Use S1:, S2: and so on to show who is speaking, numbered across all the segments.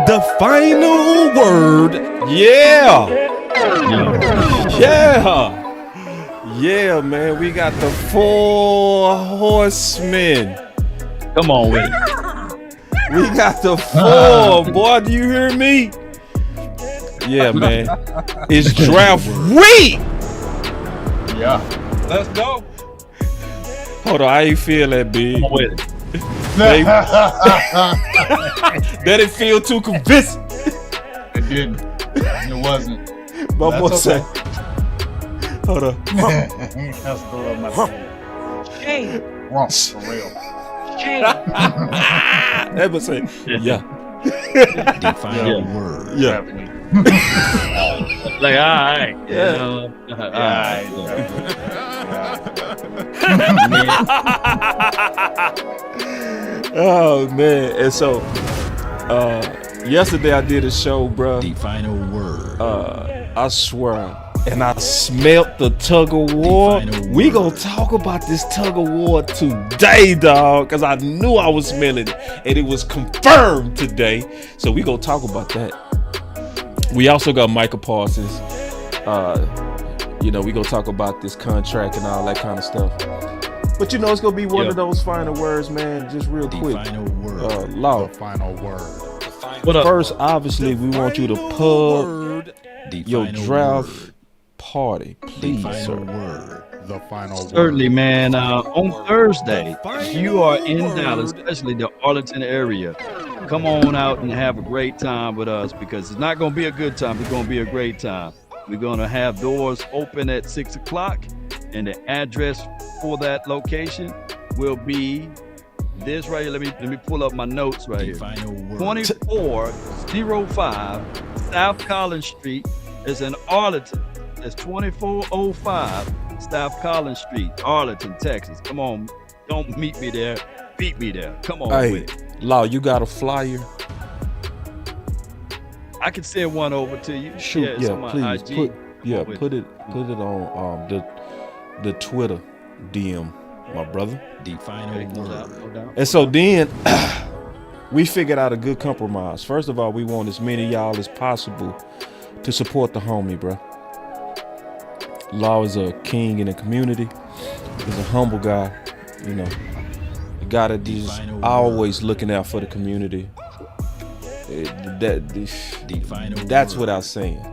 S1: The final word. Yeah. Yeah, man. We got the 4 horsemen.
S2: Come on with it.
S1: We got the 4. Boy, do you hear me? Yeah, man. It's draft week.
S3: Yeah. Let's go.
S1: Hold on, I ain't feel that big.
S2: Come on with it.
S1: That didn't feel too convincing.
S3: It didn't. It wasn't.
S1: My boy
S3: okay.
S1: said, hold on.
S3: That's the love my
S4: Shame.
S3: Wrong, for real.
S4: Shame.
S1: That would say, yeah.
S5: The final word.
S1: Yeah.
S2: Like, all right.
S1: Yeah.
S2: All right.
S1: Oh, man. And so, yesterday I did a show, bro.
S5: The final word.
S1: I swear. And I smelt the tug of war. We gonna talk about this tug of war today, dog. Because I knew I was smelling it. And it was confirmed today. So we gonna talk about that. We also got Micah Parsons. We gonna talk about this contract and all that kind of stuff. But it's gonna be one of those final words, man. Just real quick.
S5: The final word.
S1: Law.
S6: The final word.
S2: What up?
S1: First, obviously, we want you to plug your draft
S5: word.
S1: party, please,
S5: The
S1: sir.
S5: final word.
S6: The final word.
S2: Certainly, man. On Thursday, if you are in Dallas, especially the Arlington area, come on out and have a great time with us, because it's not going to be a good time. It's going to be a great time. We're going to have doors open at 6 o'clock, and the address for that location will be this right here. Let me pull up my notes right
S5: The
S2: here.
S5: final word.
S2: 2405 South Collins Street is in Arlington. That's 2405 South Collins Street, Arlington, Texas. Come on, don't meet me there. Beat me there. Come on
S1: Hey,
S2: with it.
S1: Law, you got a flyer?
S2: I can send one over to you.
S1: Shoot,
S2: it's on my
S1: please
S2: IG.
S1: put it on the Twitter DM, my brother.
S5: The final
S2: Okay, no
S5: word.
S2: doubt, no doubt.
S1: And so then we figured out a good compromise. First of all, we want as many of y'all as possible to support the homie, bro. Law is a king in the community. He's a humble guy, a guy that is always looking out for the community. That's without saying.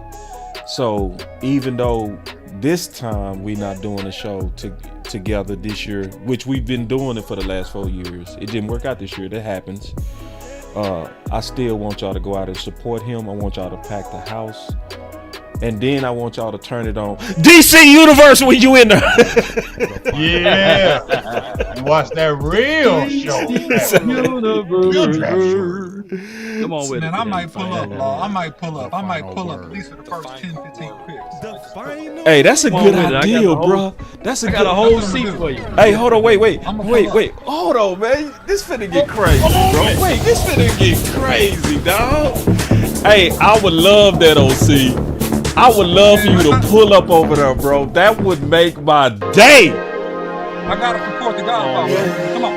S1: So even though this time we're not doing a show together this year, which we've been doing it for the last 4 years, it didn't work out this year. That happens. I still want y'all to go out and support him. I want y'all to pack the house. And then I want y'all to turn it on DC Universe when you in there.
S3: Yeah. And watch that real show.
S2: Come on with it.
S7: Man, I might pull up, Law. I might pull up at least for the first 10, 15 picks.
S1: Hey, that's a
S2: Come on
S1: good
S2: with it.
S1: idea, bro. That's a
S2: I
S1: good.
S2: got a whole seat for you.
S1: Hey, hold on, wait.
S7: I'ma
S1: Hold
S7: pull
S1: on, man. This finna get crazy, bro. Wait, this finna get crazy, dog. Hey, I would love that, OC. I would love for you to pull up over there, bro. That would make my day.
S7: I gotta support the Godfather. Come on.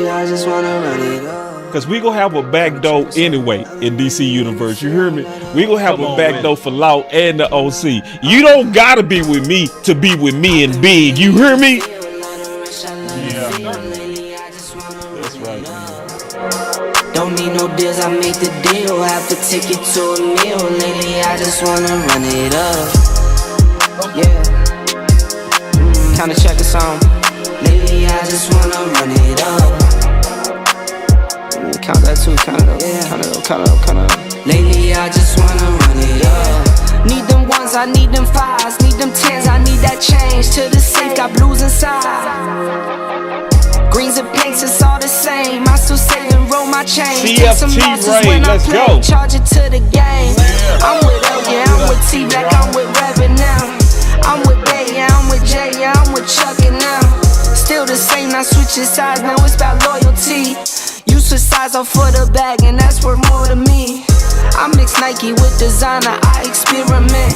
S8: I just wanna run it up.
S1: Cause we gonna have a back door anyway in DC Universe. You hear me? We gonna have a back door for Law and the OC. You don't gotta be with me to be with me and Big. You hear me? That's right, man.
S8: Don't need no deals, I make the deal. Have to take it to a meal. Lately, I just wanna run it up. Yeah. Kinda check a song. Lately, I just wanna run it up. Count that too, count it up. Lately, I just wanna run it up. Need them ones, I need them fives. Need them tens, I need that change. To the safe, got blues inside. Greens and pinks, it's all the same. I still save and roll my chain. Take some losses when I play, charge it to the game. I'm with L, yeah, I'm with T, Black, I'm with Reverend now. I'm with Bay, yeah, I'm with J, yeah, I'm with Chuck and now. Still the same, not switching sides, now it's about loyalty. You switch sides off for the bag, and that's worth more to me. I mix Nike with designer, I experiment.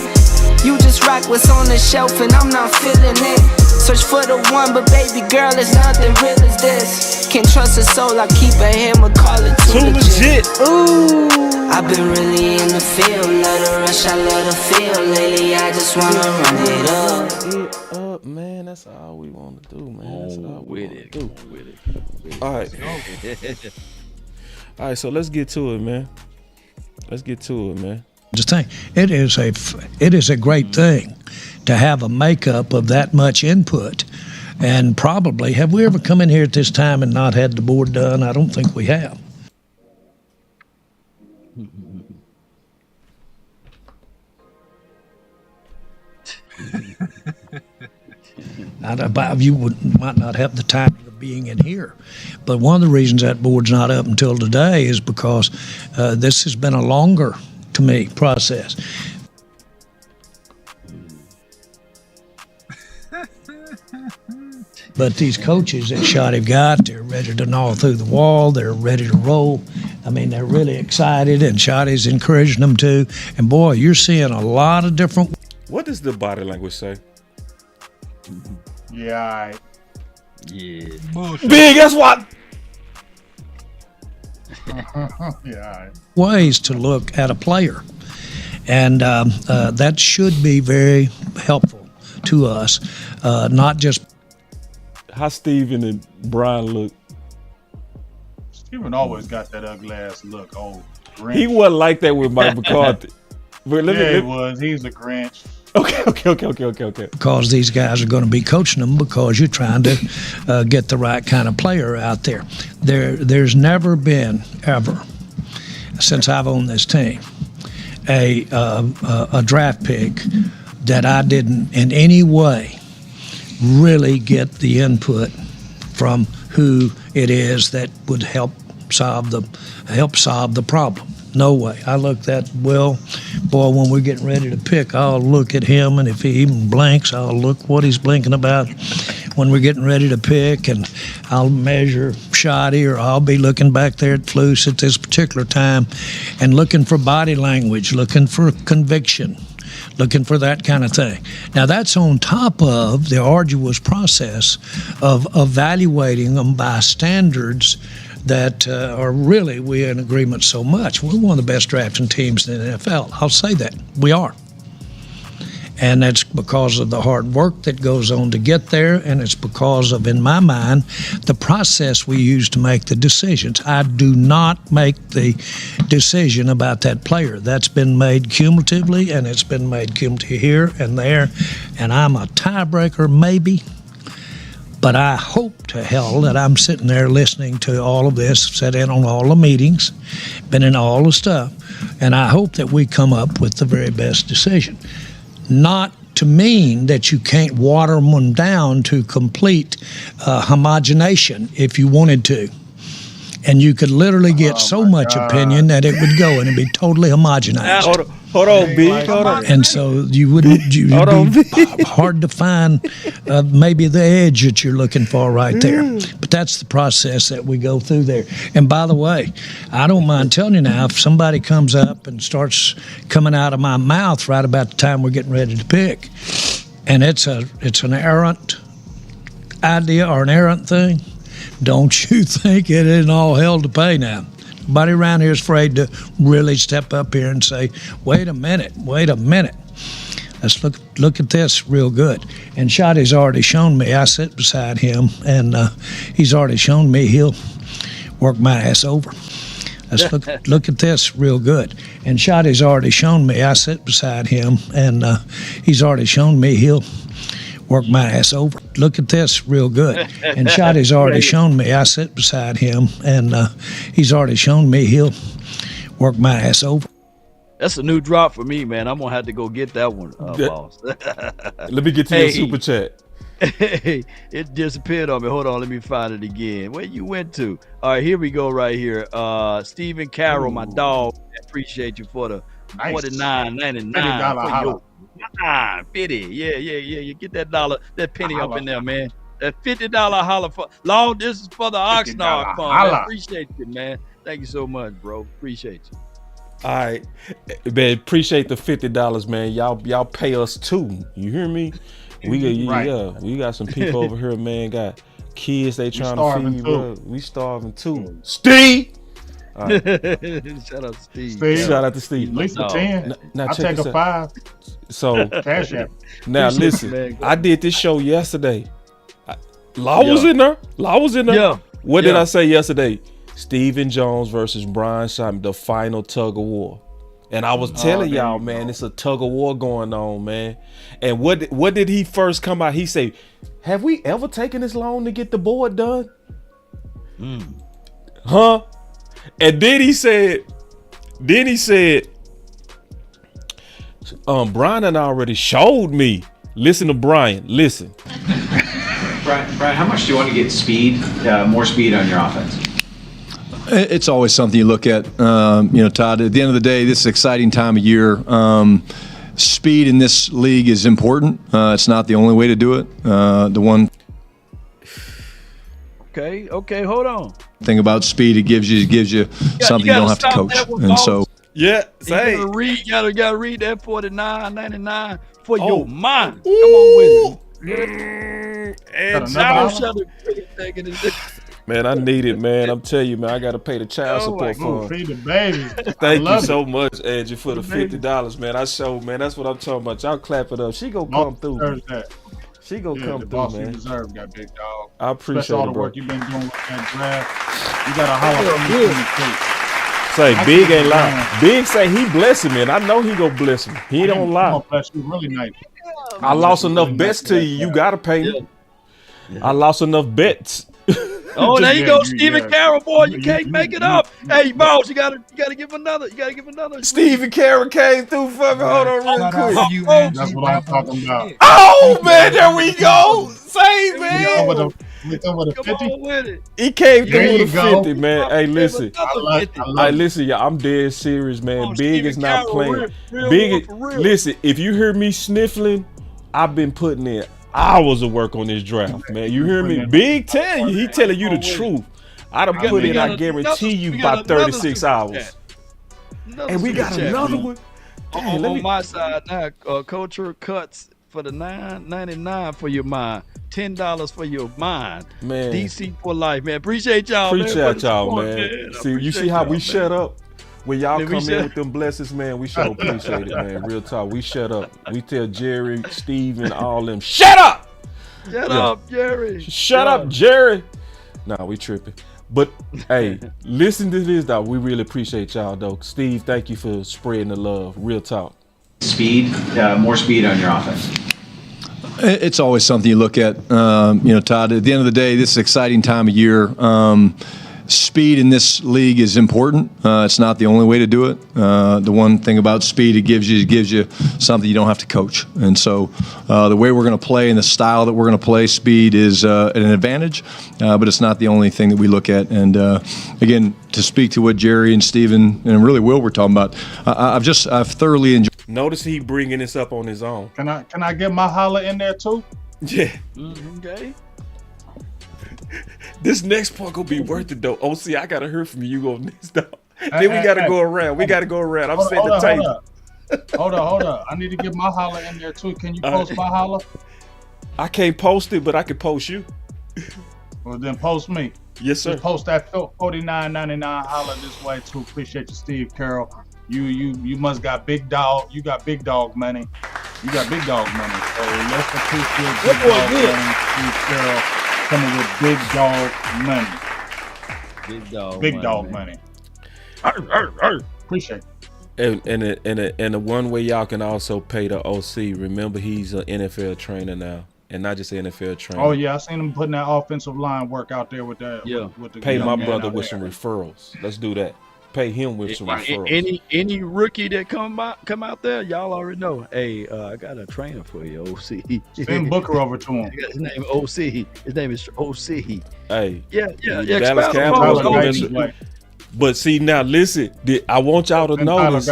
S8: You just rock what's on the shelf, and I'm not feeling it. Search for the one, but baby girl, it's nothing real as this. Can't trust a soul, I keep a hammer, call it too legit.
S1: Ooh.
S8: been really in the field. Love the rush, I love the feel. Lately, I just wanna run it up.
S1: It up, man. That's all we want to do, man. That's all we want to do. All right. All right, so let's get to it, man. Let's get to it, man.
S6: The thing, it is a great thing to have a makeup of that much input. And probably, have we ever come in here at this time and not had the board done? I don't think we have. You might not have the time of being in here, but one of the reasons that board's not up until today is because this has been a longer, to me, process. But these coaches that Schotty got, they're ready to gnaw through the wall. They're ready to roll. I mean, they're really excited, and Schotty's encouraging them to. And boy, you're seeing a lot of different.
S1: What does the body language say?
S3: Yeah, all right.
S2: Yeah.
S7: Bullshit.
S1: Big, that's what.
S3: Yeah, all right.
S6: ways to look at a player. And that should be very helpful to us, not just.
S1: How Steven and Brian look?
S3: Steven always got that ugly ass look. Oh, Grinch.
S1: He wasn't like that with Mike McCarthy. But
S3: He was. He's a Grinch.
S1: Okay.
S6: Because these guys are going to be coaching them because you're trying to get the right kind of player out there. There's never been, ever, since I've owned this team, a draft pick that I didn't in any way really get the input from who it is that would help solve the problem. No way. I looked at, well, boy, when we're getting ready to pick, I'll look at him, and if he even blinks, I'll look what he's blinking about when we're getting ready to pick, and I'll measure Schotty, or I'll be looking back there at Flus at this particular time and looking for body language, looking for conviction, looking for that kind of thing. Now, that's on top of the arduous process of evaluating them by standards that are really, we're in agreement so much. We're one of the best drafting teams in the NFL. I'll say that. We are. And that's because of the hard work that goes on to get there, and it's because of, in my mind, the process we use to make the decisions. I do not make the decision about that player. That's been made cumulatively, and it's been made cumulatively here and there, and I'm a tiebreaker maybe. But I hope to hell that I'm sitting there listening to all of this, sat in on all the meetings, been in all the stuff, and I hope that we come up with the very best decision. Not to mean that you can't water them down to complete homogenation if you wanted to. And you could literally get so much opinion that it would go and it'd be totally homogenized.
S1: Hold on, Big. Hold on.
S6: And so you'd be hard to find maybe the edge that you're looking for right there. But that's the process that we go through there. And by the way, I don't mind telling you now, if somebody comes up and starts coming out of my mouth right about the time we're getting ready to pick, and it's an errant idea or an errant thing, don't you think it isn't all hell to pay now? Nobody around here is afraid to really step up here and say, wait a minute. Let's look at this real good. And Schotty's already shown me. I sit beside him, and he's already shown me he'll work my ass over. Let's look at this real good. And Schotty's already shown me. I sit beside him, and he's already shown me he'll work my ass over. Look at this real good. And Schotty's already shown me. I sit beside him, and he's already shown me he'll work my ass over.
S2: That's a new drop for me, man. I'm going to have to go get that one, boss.
S1: Let me get to your super chat.
S2: Hey, it disappeared on me. Hold on, let me find it again. Where you went to? All right, here we go right here. Stephen Carroll, my dog. I appreciate you for the
S3: Nice.
S2: $49.99. 50. Yeah. You get that penny up in there, man. That $50 holler for long. This is for the Oxnard Fund. I appreciate you, man. Thank you so much, bro. Appreciate you.
S1: All right, man. Appreciate the $50, man. Y'all pay us too. You hear me? We got some people over here, man. Got kids they trying to feed, bro. We starving too. Steve. right.
S2: Shout out to Steve.
S1: Shout out to Steve.
S3: At least a 10.
S1: Now
S3: I'll
S1: check
S3: take
S1: this
S3: a
S1: out.
S3: 5.
S1: So
S3: Cash app.
S1: now listen, I did this show yesterday. Law was in there.
S2: Yeah.
S1: What did I say yesterday? Stephen Jones versus Brian Schottenheimer, the final tug of war. And I was telling y'all, man, it's a tug of war going on, man. And what did he first come out? He say, have we ever taken this long to get the board done? Huh? And then he said, Brian and I already showed me. Listen to Brian. Listen.
S9: Brian, how much do you want to get speed, more speed on your offense?
S10: It's always something you look at. Todd, at the end of the day, this is an exciting time of year. Speed in this league is important. It's not the only way to do it. The one
S2: Okay, hold on.
S10: thing about speed, it gives you something you don't have to coach. And so
S1: yeah,
S2: say you gotta read that 49.99 for your mind. Come on with it. And
S1: man, I need it, man. I'm telling you, man, I gotta pay the child support fund.
S3: Feed the baby.
S1: Thank you so much, Angie, for the $50, man. I show, man. That's what I'm talking about. Y'all clap it up. She gonna come through. She gonna come through, man.
S3: Deserve that, big dog.
S1: I appreciate
S3: Especially all the
S1: it, bro.
S3: work you've been doing with that draft. You gotta holler at me.
S1: Say Big ain't lying. Big say he blessing me, and I know he gonna bless me. He don't lie.
S3: I'm bless you really nice.
S1: I lost enough bets to you. You gotta pay me. I lost enough bets.
S2: Oh, there you go, Stephen Carroll, boy. You can't make it up. Hey, boss, you gotta give another. You gotta give another.
S1: Stephen Carroll came through for me. Hold on real quick.
S3: That's what I'm talking about.
S1: Oh man, there we go. Say man.
S3: With a 50.
S1: He came through with a
S3: go.
S1: 50, man. Hey, listen.
S3: I
S1: Listen, y'all. I'm dead serious, man. Big is not playing. Big, listen. If you hear me sniffling, I've been putting in hours of work on this draft, man. You hear me? Big tell you. He telling you the truth. I done put in, I guarantee you, about 36 hours. And we got another one.
S2: On my side now, culture cuts for the $9.99 for your mind. $10 for your mind.
S1: Man.
S2: DC for life, man. Appreciate y'all,
S1: Appreciate y'all,
S2: support,
S1: man. See, you see how we shut up? When y'all come in with them blessings, man, we sure appreciate it, man. Real talk. We shut up. We tell Jerry, Steve, and all them, shut up!
S2: Shut up, Jerry.
S1: Shut up, Jerry. Nah, we tripping. But, hey, listen to this, dog. We really appreciate y'all, though. Steve, thank you for spreading the love. Real talk.
S9: Speed, more speed on your offense.
S10: it's always something you look at. Todd, at the end of the day, this is an exciting time of year. Speed in this league is important. It's not the only way to do it. The one thing about speed, it gives you something you don't have to coach. And so the way we're going to play and the style that we're going to play, speed is an advantage, but it's not the only thing that we look at. And again, to speak to what Jerry and Steven and really Will were talking about, I've thoroughly enjoyed.
S1: Notice he bringing this up on his own.
S3: Can I get my holler in there too?
S1: Yeah.
S2: Okay.
S1: This next part gonna be worth it though. OC, I gotta hear from you on this though. Then we gotta go around. We gotta go around. I'm setting the table.
S3: Hold on. I need to get my holler in there too. Can you post my holler?
S1: I can't post it, but I can post you.
S3: Well, then post me.
S1: Yes, sir.
S3: Just post that $49.99 holler this way too. Appreciate you, Steve Carroll. You must got big dog. You got big dog money. You got big dog money. So let's appreciate big dog money, Steve Carroll. Coming with big dog money. Big dog money. Appreciate it.
S1: And the one way y'all can also pay the OC. Remember, he's an NFL trainer now, and not just an NFL trainer.
S3: Oh yeah, I seen him putting that offensive line work out there with that.
S2: Yeah.
S3: With the
S1: pay my brother with some referrals. Let's do that. Pay him with some referrals.
S2: Any rookie that come out there, y'all already know. Hey, I got a trainer for you, OC.
S3: Send Booker over to him.
S2: His name OC. His name is OC.
S1: Hey,
S2: yeah.
S1: Dallas Cowboys. But see now, listen. I want y'all to notice.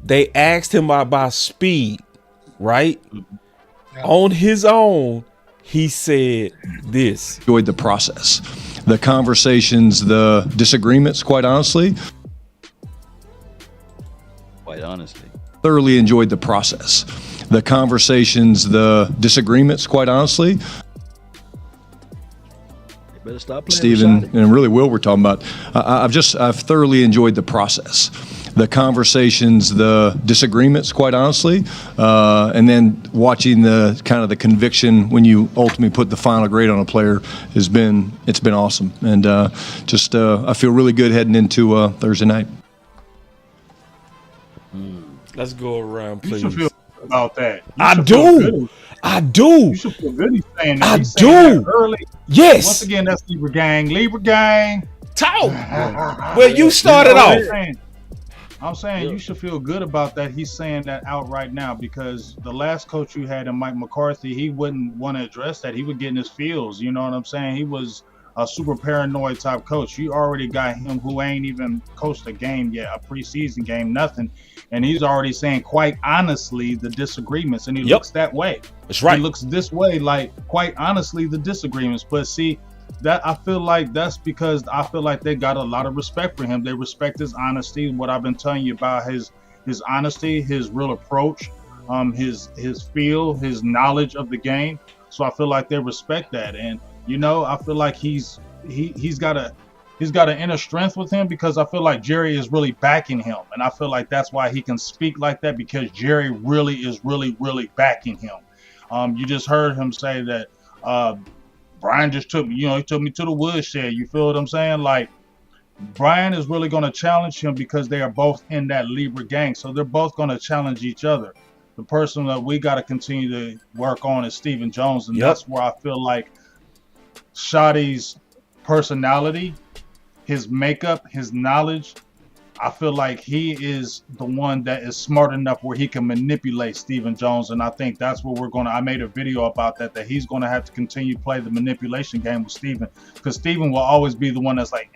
S1: They asked him about speed, right? Yeah. On his own, he said this.
S10: Enjoyed the process, the conversations, the disagreements. Quite honestly. Thoroughly enjoyed the process, the conversations, the disagreements, quite honestly.
S2: better stop playing
S10: Stephen
S2: with
S10: and really Will were talking about. I've thoroughly enjoyed the process, the conversations, the disagreements, quite honestly, and then watching the kind of the conviction when you ultimately put the final grade on a player it's been awesome, and I feel really good heading into Thursday night.
S1: Let's go around, please.
S3: You should feel good about that.
S1: I do.
S3: You should feel good. He's saying that. He's
S1: do.
S3: saying that early.
S1: Yes.
S3: Once again, that's Libra Gang. Libra Gang.
S1: Talk. Well, you started off.
S3: I'm saying you should feel good about that. He's saying that outright now, because the last coach you had in Mike McCarthy, he wouldn't want to address that. He would get in his feels. You know what I'm saying? He was a super paranoid type coach. You already got him who ain't even coached a game yet, a preseason game, nothing. And he's already saying, quite honestly, the disagreements. And he looks that way.
S1: That's right.
S3: He looks this way, like, quite honestly, the disagreements. But see, that I feel like that's because I feel like they got a lot of respect for him. They respect his honesty. What I've been telling you about his honesty, his real approach, his feel, his knowledge of the game. So I feel like they respect that. And you know, I feel like he's got an inner strength with him, because I feel like Jerry is really backing him, and I feel like that's why he can speak like that, because Jerry really is really backing him. You just heard him say that Brian just took me, he took me to the woodshed. You feel what I'm saying? Like, Brian is really going to challenge him because they are both in that Libra gang, so they're both going to challenge each other. The person that we got to continue to work on is Stephen Jones, and that's where I feel like Shotty's personality, his makeup, his knowledge, I feel like he is the one that is smart enough where he can manipulate Stephen Jones. And I think that's what I made a video about that he's going to have to continue to play the manipulation game with Stephen, because Stephen will always be the one that's like,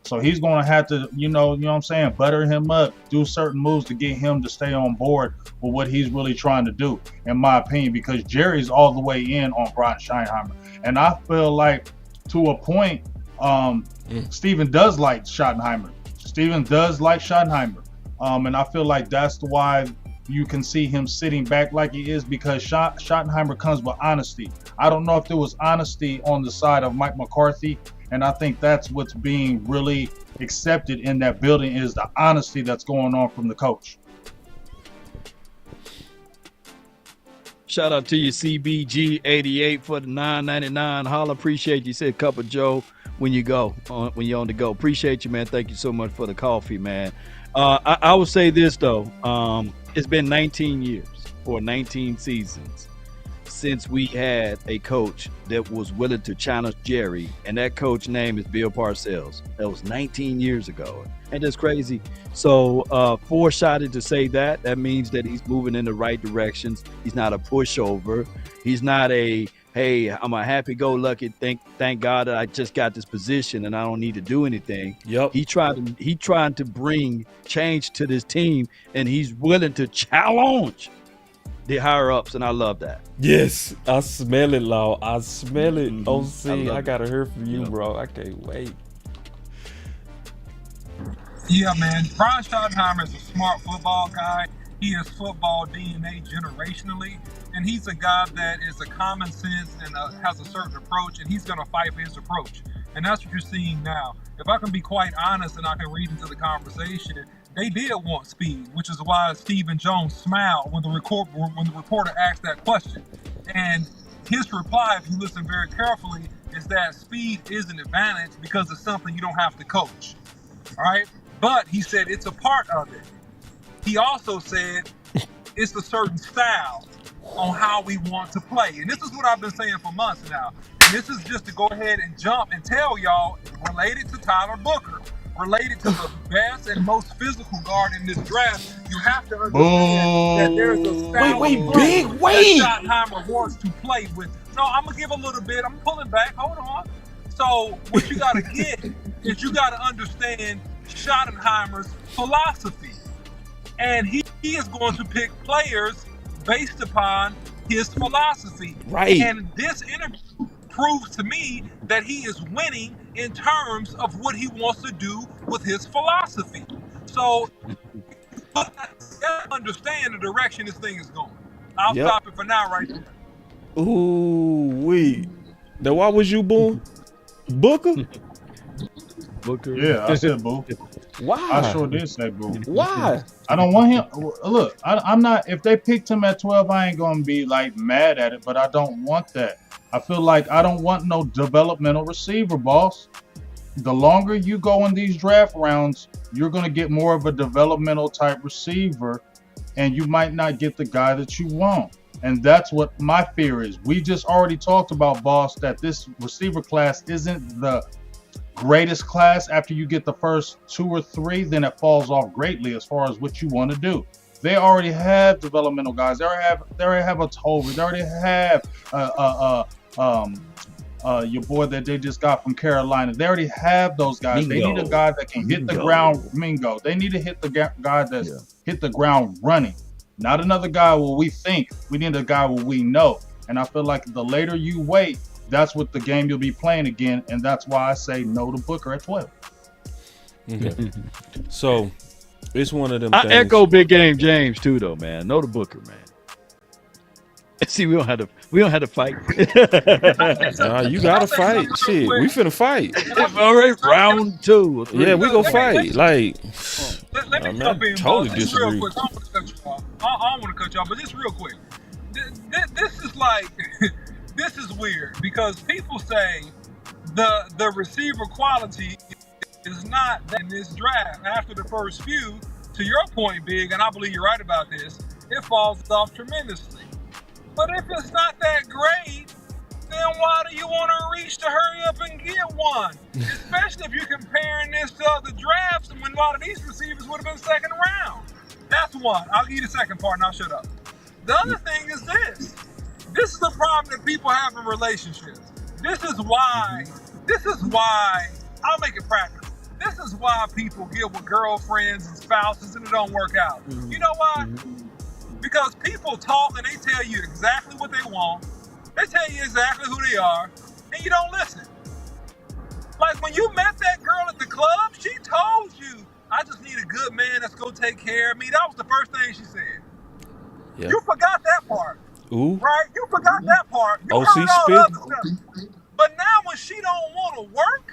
S3: so he's going to have to, you know what I'm saying, butter him up, do certain moves to get him to stay on board with what he's really trying to do, in my opinion, because Jerry's all the way in on Brian Schottenheimer. And I feel like, to a point, Stephen does like Schottenheimer. Stephen does like Schottenheimer. And I feel like that's why you can see him sitting back like he is, because Schottenheimer comes with honesty. I don't know if there was honesty on the side of Mike McCarthy, and I think that's what's being really accepted in that building, is the honesty that's going on from the coach.
S2: Shout out to you, CBG88 for the $9.99. Holla, appreciate you. Said Cup of Joe when you're on the go. Appreciate you, man. Thank you so much for the coffee, man. I would say this though. It's been 19 years or 19 seasons since we had a coach that was willing to challenge Jerry, and that coach name is Bill Parcells. That was 19 years ago. And that's crazy. So for Shotty to say that means that he's moving in the right directions. He's not a pushover. He's not a, hey, I'm a happy-go-lucky, thank God that I just got this position and I don't need to do anything.
S1: Yep.
S2: He trying to bring change to this team, and he's willing to challenge the higher ups, and I love that.
S1: Yes, I smell it, Law. I smell it. OC, I gotta hear from you, bro. I can't wait.
S7: Yeah, man. Brian Schottenheimer is a smart football guy. He has football DNA generationally, and he's a guy that is a common sense and has a certain approach, and he's going to fight for his approach. And that's what you're seeing now. If I can be quite honest and I can read into the conversation, they did want speed, which is why Stephen Jones smiled when the reporter asked that question. And his reply, if you listen very carefully, is that speed is an advantage because it's something you don't have to coach. All right? But he said it's a part of it. He also said it's a certain style on how we want to play. And this is what I've been saying for months now. And this is just to go ahead and jump and tell y'all, related to Tyler Booker, related to the best and most physical guard in this draft, you have to understand that there's a style that Schottenheimer wants to play with. No, I'm going to give a little bit. I'm pulling back. Hold on. So what you got to get is you got to understand Schottenheimer's philosophy. And he is going to pick players based upon his philosophy.
S1: Right.
S7: And this interview proves to me that he is winning in terms of what he wants to do with his philosophy. So understand the direction this thing is going. I'll stop it for now right there.
S1: Ooh, wait. Now, why was you born? Booker?
S2: Booker.
S3: Yeah, I said boo.
S1: Why?
S3: I sure did say boo.
S1: Why?
S3: I don't want him. Look, I'm not. If they picked him at 12, I ain't gonna be like mad at it. But I don't want that. I feel like I don't want no developmental receiver, boss. The longer you go in these draft rounds, you're gonna get more of a developmental type receiver, and you might not get the guy that you want. And that's what my fear is. We just already talked about, boss, that this receiver class isn't the greatest class. After you get the first 2 or 3, then it falls off greatly as far as what you want to do. They already have developmental guys. They already have a Tover. They already have your boy that they just got from Carolina. They already have those guys. They need a guy that can hit the ground. Mingo. They need to hit the guy that's hit the ground running. Not another guy where we think. We need a guy where we know. And I feel like the later you wait, that's what the game you'll be playing again. And that's why I say no to Booker at 12.
S1: Okay. So it's one of them
S2: I
S1: things.
S2: echo Big Game James too, though, man. No to Booker, man. See, we don't have to fight.
S1: Nah, you gotta fight. Shit, we finna fight.
S2: All right, round 2.
S1: Yeah, we gonna fight. Like,
S7: Let me jump in,
S1: totally
S7: boss. Just real
S1: disagree.
S7: quick. I don't want to cut you off. I don't want to cut you off, but just real quick. This is like, this is weird because people say the receiver quality is not in this draft. After the first few, to your point, Big, and I believe you're right about this, it falls off tremendously. But if it's not that great, then why do you want to reach to hurry up and get one? Especially if you're comparing this to other drafts when a lot of these receivers would have been second round. That's one. I'll give you the second part and I'll shut up. The other thing is this. This is the problem that people have in relationships. This is why, I'll make it practical. This is why people get with girlfriends and spouses and it don't work out. You know why? Because people talk and they tell you exactly what they want. They tell you exactly who they are, and you don't listen. Like when you met that girl at the club, she told you, I just need a good man that's gonna take care of me. That was the first thing she said. Yeah. You forgot that part.
S1: Ooh.
S7: Right? You forgot that part. You
S1: OC
S7: heard all
S1: spit.
S7: the other stuff. But now when she don't want to work,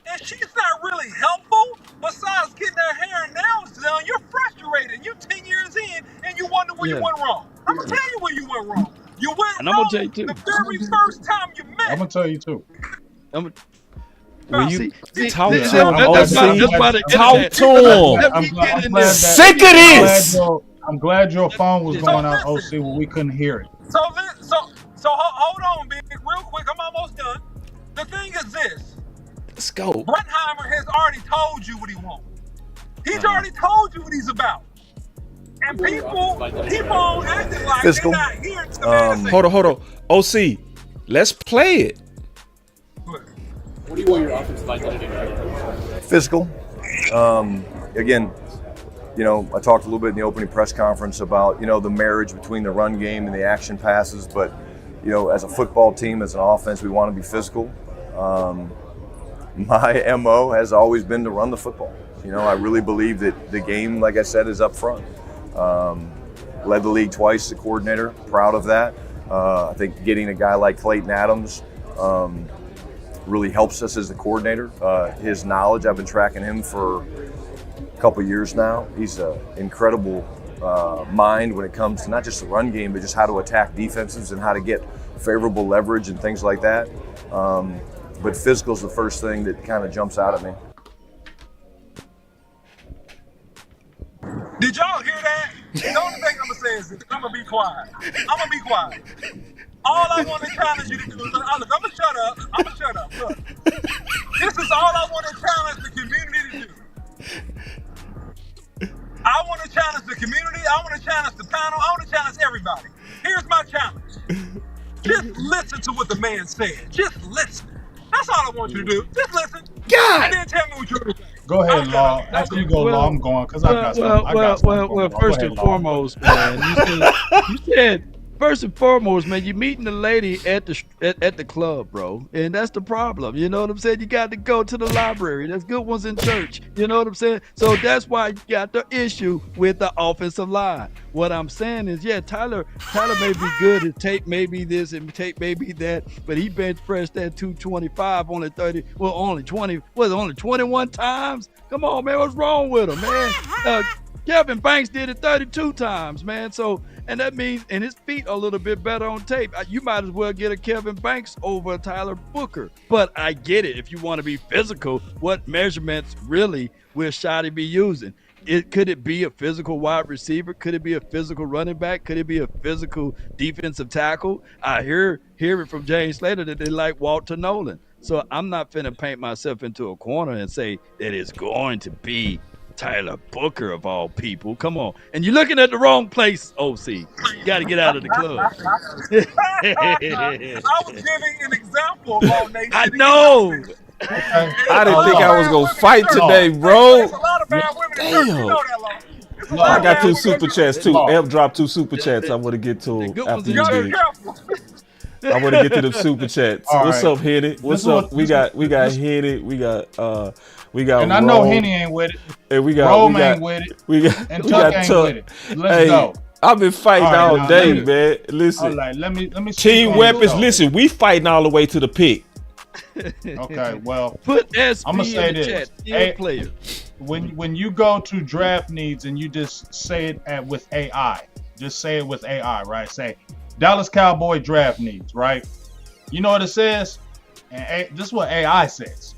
S7: and she's not really helpful, besides getting her hair and nails done, you're frustrated. You're 10 years in, and you wonder where you went wrong. I'm going to tell you where you went wrong. You went
S2: And I'm
S7: wrong
S2: gonna tell you too.
S7: the very first time you met.
S3: I'm going to tell you too.
S1: When you
S2: See,
S1: talk to
S2: that's
S1: him,
S2: why the
S1: talk
S2: internet-
S1: to him.
S3: I'm glad that-
S1: Sick of this.
S3: I'm glad your phone was going out, OC, where we couldn't hear it.
S7: So hold on, Big, real quick. I'm almost done. The thing is this.
S1: Let's go.
S7: Schottenheimer has already told you what he wants. He's already told you what he's about. And people acting like
S10: Physical.
S7: they're not hearing the man say,
S1: Hold on. OC, let's play it.
S11: What do you want your offensive identity to be?
S10: Physical. Again, I talked a little bit in the opening press conference about, the marriage between the run game and the action passes. But, as a football team, as an offense, we want to be physical. My MO has always been to run the football. I really believe that the game, like I said, is up front. Led the league twice as a coordinator. Proud of that. I think getting a guy like Clayton Adams really helps us as the coordinator. His knowledge, I've been tracking him for a couple years now. He's an incredible mind when it comes to not just the run game, but just how to attack defenses and how to get favorable leverage and things like that. But physical is the first thing that kind of jumps out at me.
S7: did y'all hear that? The only thing I'm going to say is this. I'm going to be quiet. All I want to challenge you to do is, look, I'm going to shut up. Look, this is all I want to challenge the community to do. I want to challenge the community. I want to challenge the panel. I want to challenge everybody. Here's my challenge. Just listen to what the man said. Just listen. That's all I want you to do. Just listen.
S1: God.
S7: And then tell me what you're going to say.
S3: Go ahead, Law. After you go, Law, I'm going because I got something.
S2: Well, first and foremost, man, you said First and foremost, man, you're meeting the lady at the club, bro, and that's the problem. You know what I'm saying? You got to go to the library. There's good ones in church. You know what I'm saying? So that's why you got the issue with the offensive line. What I'm saying is, yeah, Tyler may be good and take maybe this and take maybe that, but he bench pressed that 225 only 21 times. Come on, man, what's wrong with him, man? Kevin Banks did it 32 times, man. So, and that means, and his feet are a little bit better on tape. You might as well get a Kevin Banks over Tyler Booker. But I get it. If you want to be physical, what measurements really will Schotty be using? Could it be a physical wide receiver? Could it be a physical running back? Could it be a physical defensive tackle? I hear it from James Slater that they like Walter Nolan. So I'm not finna paint myself into a corner and say that it's going to be Tyler Booker of all people. Come on. And you're looking at the wrong place, OC. You got to get out of the club.
S7: I was giving an example of all nations.
S2: I know.
S1: I didn't think I was going to fight today, bro.
S7: There's a lot of bad women in church. You know that, Long.
S1: I got 2 super chats, too. Elf dropped 2 super chats. I want to get to them after you did. I want to get to the super chats. What's up, Henny? What's up? We got Henny. We got
S3: and I know Henny ain't with it.
S1: And we got
S3: Rome ain't with it.
S1: We got
S3: Tuck ain't with it. Let's go.
S1: I've been fighting all day, man. Listen.
S3: All right, let me
S1: Team weapons. Listen, we fighting all the way to the pick.
S3: Okay, well,
S2: put SP
S3: I'm gonna say
S2: in the
S3: this.
S2: chat. Player.
S3: When you go to draft needs and you just say it with AI, just say it with AI, right? Say Dallas Cowboy draft needs, right? You know what it says? And this is what AI says.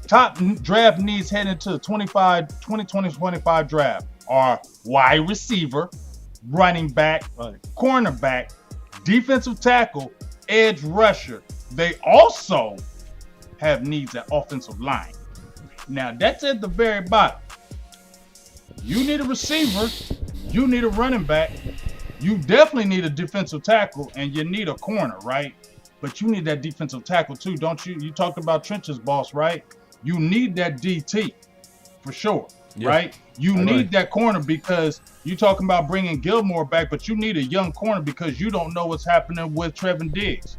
S3: Top draft needs heading into the 2020-25 draft are wide receiver, running back, cornerback, defensive tackle, edge rusher. They also have needs at offensive line. Now, that's at the very bottom. You need a receiver. You need a running back. You definitely need a defensive tackle, and you need a corner, right? But you need that defensive tackle too, don't you? You talked about trenches, boss, right? You need that DT for sure, right? You need that corner because you talking about bringing Gilmore back, but you need a young corner because you don't know what's happening with Trevin Diggs.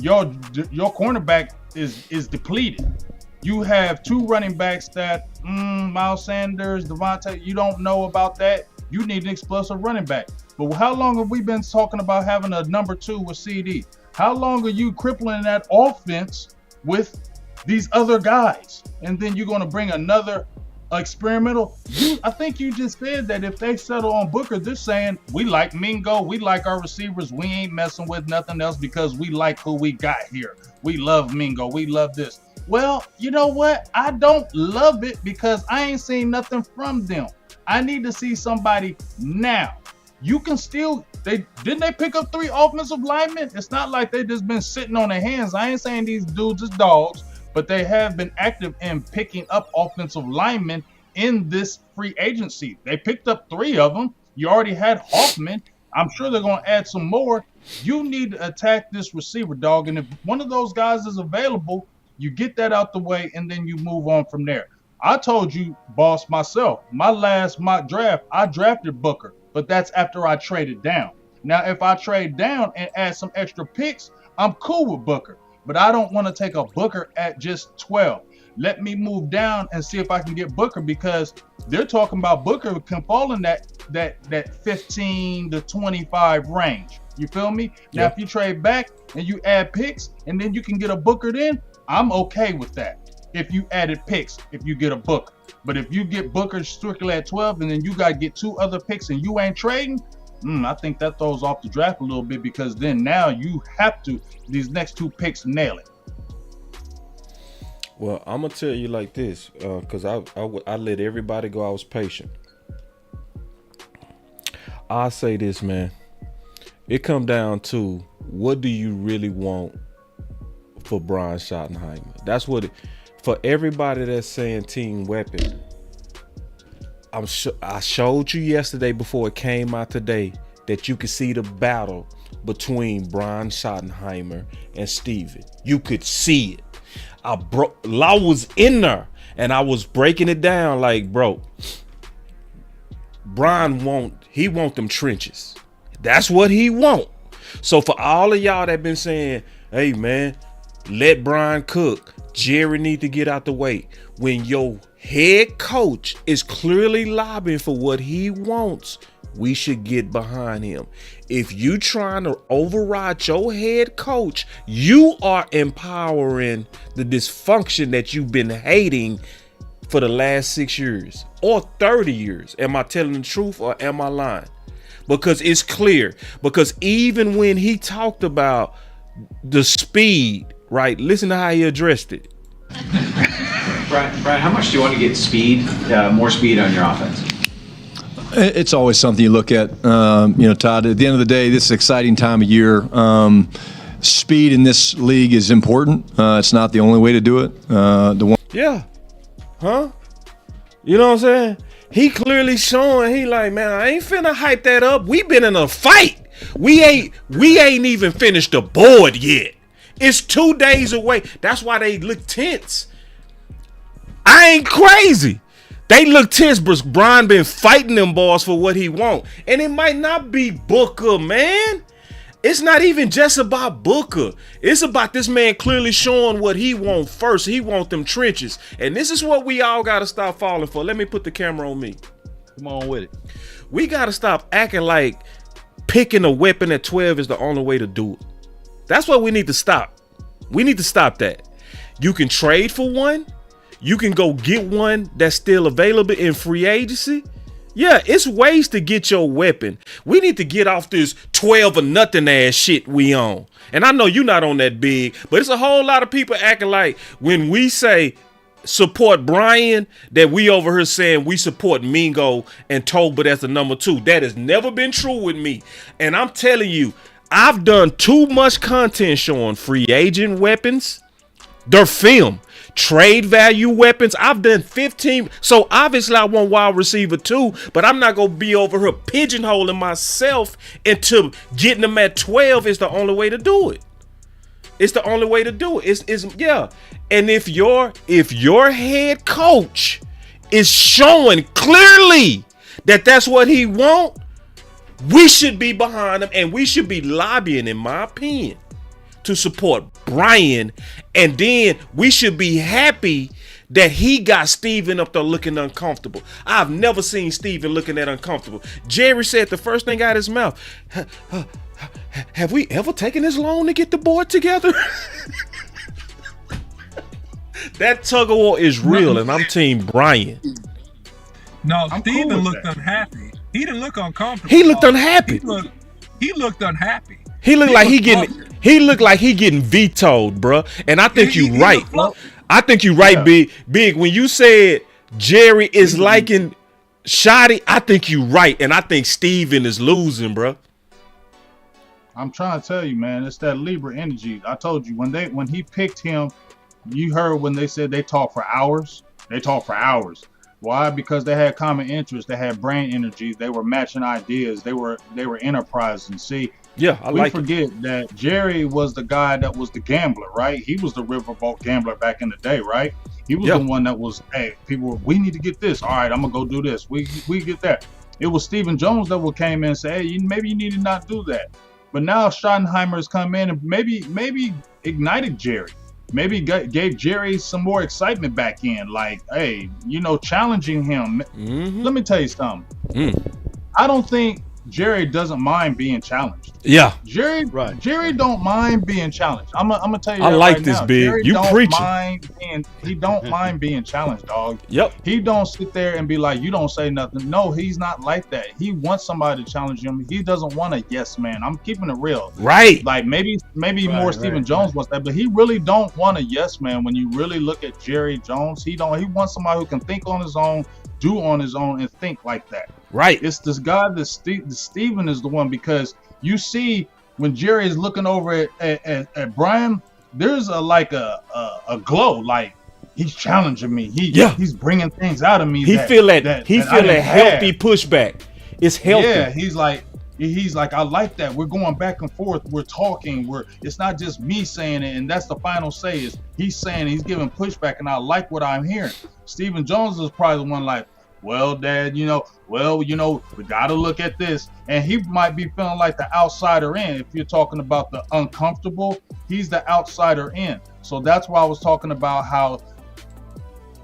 S3: Your cornerback is depleted. You have 2 running backs that Miles Sanders, Devontae. You don't know about that. You need an explosive running back. But how long have we been talking about having a number 2 with CD? How long are you crippling that offense with these other guys? And then you're going to bring another experimental. I think you just said that if they settle on Booker, they're saying we like Mingo, we like our receivers, we ain't messing with nothing else because we like who we got here. We love Mingo, we love this. Well, you know what? I don't love it because I ain't seen nothing from them. I need to see somebody now. You can still, didn't they pick up 3 offensive linemen? It's not like they just been sitting on their hands. I ain't saying these dudes is dogs, but they have been active in picking up offensive linemen in this free agency. They picked up 3 of them. You already had Hoffman. I'm sure they're going to add some more. You need to attack this receiver, dog. And if one of those guys is available, you get that out the way, and then you move on from there. I told you, boss, myself, my last mock draft, I drafted Booker, but that's after I traded down. Now, if I trade down and add some extra picks, I'm cool with Booker. But I don't want to take a Booker at just 12. Let me move down and see if I can get Booker because they're talking about Booker can fall in that 15 to 25 range. You feel me? Now, if you trade back and you add picks and then you can get a Booker then, I'm okay with that. If you added picks, if you get a Booker. But if you get Booker strictly at 12 and then you got to get 2 other picks and you ain't trading, I think that throws off the draft a little bit because then now you have to, these next 2 picks, nail it.
S1: Well, I'm going to tell you like this, because I let everybody go. I was patient. I'll say this, man. It come down to what do you really want for Brian Schottenheimer? That's what it, for everybody that's saying team weapon. I showed you yesterday before it came out today that you could see the battle between Brian Schottenheimer and Steven. You could see it. I was in there and I was breaking it down like, bro, Brian want them trenches. That's what he want. So for all of y'all that been saying, hey man, let Brian cook, Jerry need to get out the way. When your head coach is clearly lobbying for what he wants, we should get behind him. If you trying to override your head coach, you are empowering the dysfunction that you've been hating for the last 6 years or 30 years. Am I telling the truth or am I lying? Because it's clear. Because even when he talked about the speed, right? Listen to how he addressed it.
S9: Brian, how much do you want to get speed, more speed on your offense?
S10: It's always something you look at. Todd, at the end of the day, this is an exciting time of year. Speed in this league is important. It's not the only way to do it.
S1: Yeah. Huh? You know what I'm saying? He clearly showing, he like, man, I ain't finna hype that up. We been in a fight. We ain't even finished the board yet. It's 2 days away. That's why they look tense. I ain't crazy. They look tense, but Brian been fighting them boys for what he want. And it might not be Booker, man. It's not even just about Booker. It's about this man clearly showing what he want first. He want them trenches. And this is what we all got to stop falling for. Let me put the camera on me.
S2: Come on with it.
S1: We got to stop acting like picking a weapon at 12 is the only way to do it. That's what we need to stop. We need to stop that. You can trade for one. You can go get one that's still available in free agency. Yeah, it's ways to get your weapon. We need to get off this 12 or nothing ass shit we on. And I know you're not on that big, but it's a whole lot of people acting like when we say support Brian, that we over here saying we support Mingo and Toba as the number 2. That has never been true with me. And I'm telling you, I've done too much content showing free agent weapons, their film, trade value weapons. I've done 15. So obviously I want wide receiver too, but I'm not going to be over here pigeonholing myself into getting them at 12 is the only way to do it. It's the only way to do it. It's yeah. And if your head coach is showing clearly that that's what he want, we should be behind him and we should be lobbying, in my opinion, to support Brian. And then we should be happy that he got Steven up there looking uncomfortable. I've never seen Steven looking that uncomfortable. Jerry said the first thing out of his mouth, have we ever taken this long to get the board together? That tug of war is real, and I'm team Brian.
S7: No, Steven looked unhappy. He didn't look uncomfortable.
S1: He looked unhappy.
S7: He looked unhappy.
S1: He looked like he looked like he getting vetoed, bro. And I think you right. I think you right, Big. When you said Jerry is liking Shotty, I think you right, and I think Steven is losing, bro.
S3: I'm trying to tell you, man, it's that Libra energy. I told you when he picked him, you heard when they said they talked for hours. They talked for hours. Why? Because they had common interests. They had brain energy. They were matching ideas. They were enterprising. See,
S1: yeah,
S3: we forget that Jerry was the guy that was the gambler, right? He was the riverboat gambler back in the day, right? He was the one that was, hey, people, we need to get this. All right, I'm gonna go do this. We get that. It was Stephen Jones that would came in and say, hey, maybe you need to not do that. But now Schottenheimer has come in and maybe ignited Jerry. Maybe gave Jerry some more excitement back in, like, hey, challenging him. Mm-hmm. Let me tell you something. I don't think Jerry doesn't mind being challenged.
S1: Yeah,
S3: Jerry don't mind being challenged. I'm gonna tell you.
S1: I
S3: that
S1: like
S3: right
S1: this,
S3: now.
S1: Big.
S3: Jerry
S1: You
S3: don't
S1: preaching?
S3: He don't mind being challenged, dog.
S1: Yep.
S3: He don't sit there and be like, you don't say nothing. No, he's not like that. He wants somebody to challenge him. He doesn't want a yes man. I'm keeping it real.
S1: Right.
S3: Like maybe more Stephen Jones wants that, but he really don't want a yes man. When you really look at Jerry Jones, he wants somebody who can think on his own, do on his own, and think like that.
S1: Right.
S3: It's this guy that Steven is the one, because you see when Jerry is looking over at Brian, there's a glow, like he's challenging me. He's bringing things out of me.
S1: He feel that healthy pushback. It's healthy.
S3: Yeah, he's like, I like that. We're going back and forth. We're talking. It's not just me saying it, and that's the final say. Is he's saying, he's giving pushback, and I like what I'm hearing. Stephen Jones is probably the one like, well, Dad, we got to look at this. And he might be feeling like the outsider in. If you're talking about the uncomfortable, he's the outsider in. So that's why I was talking about how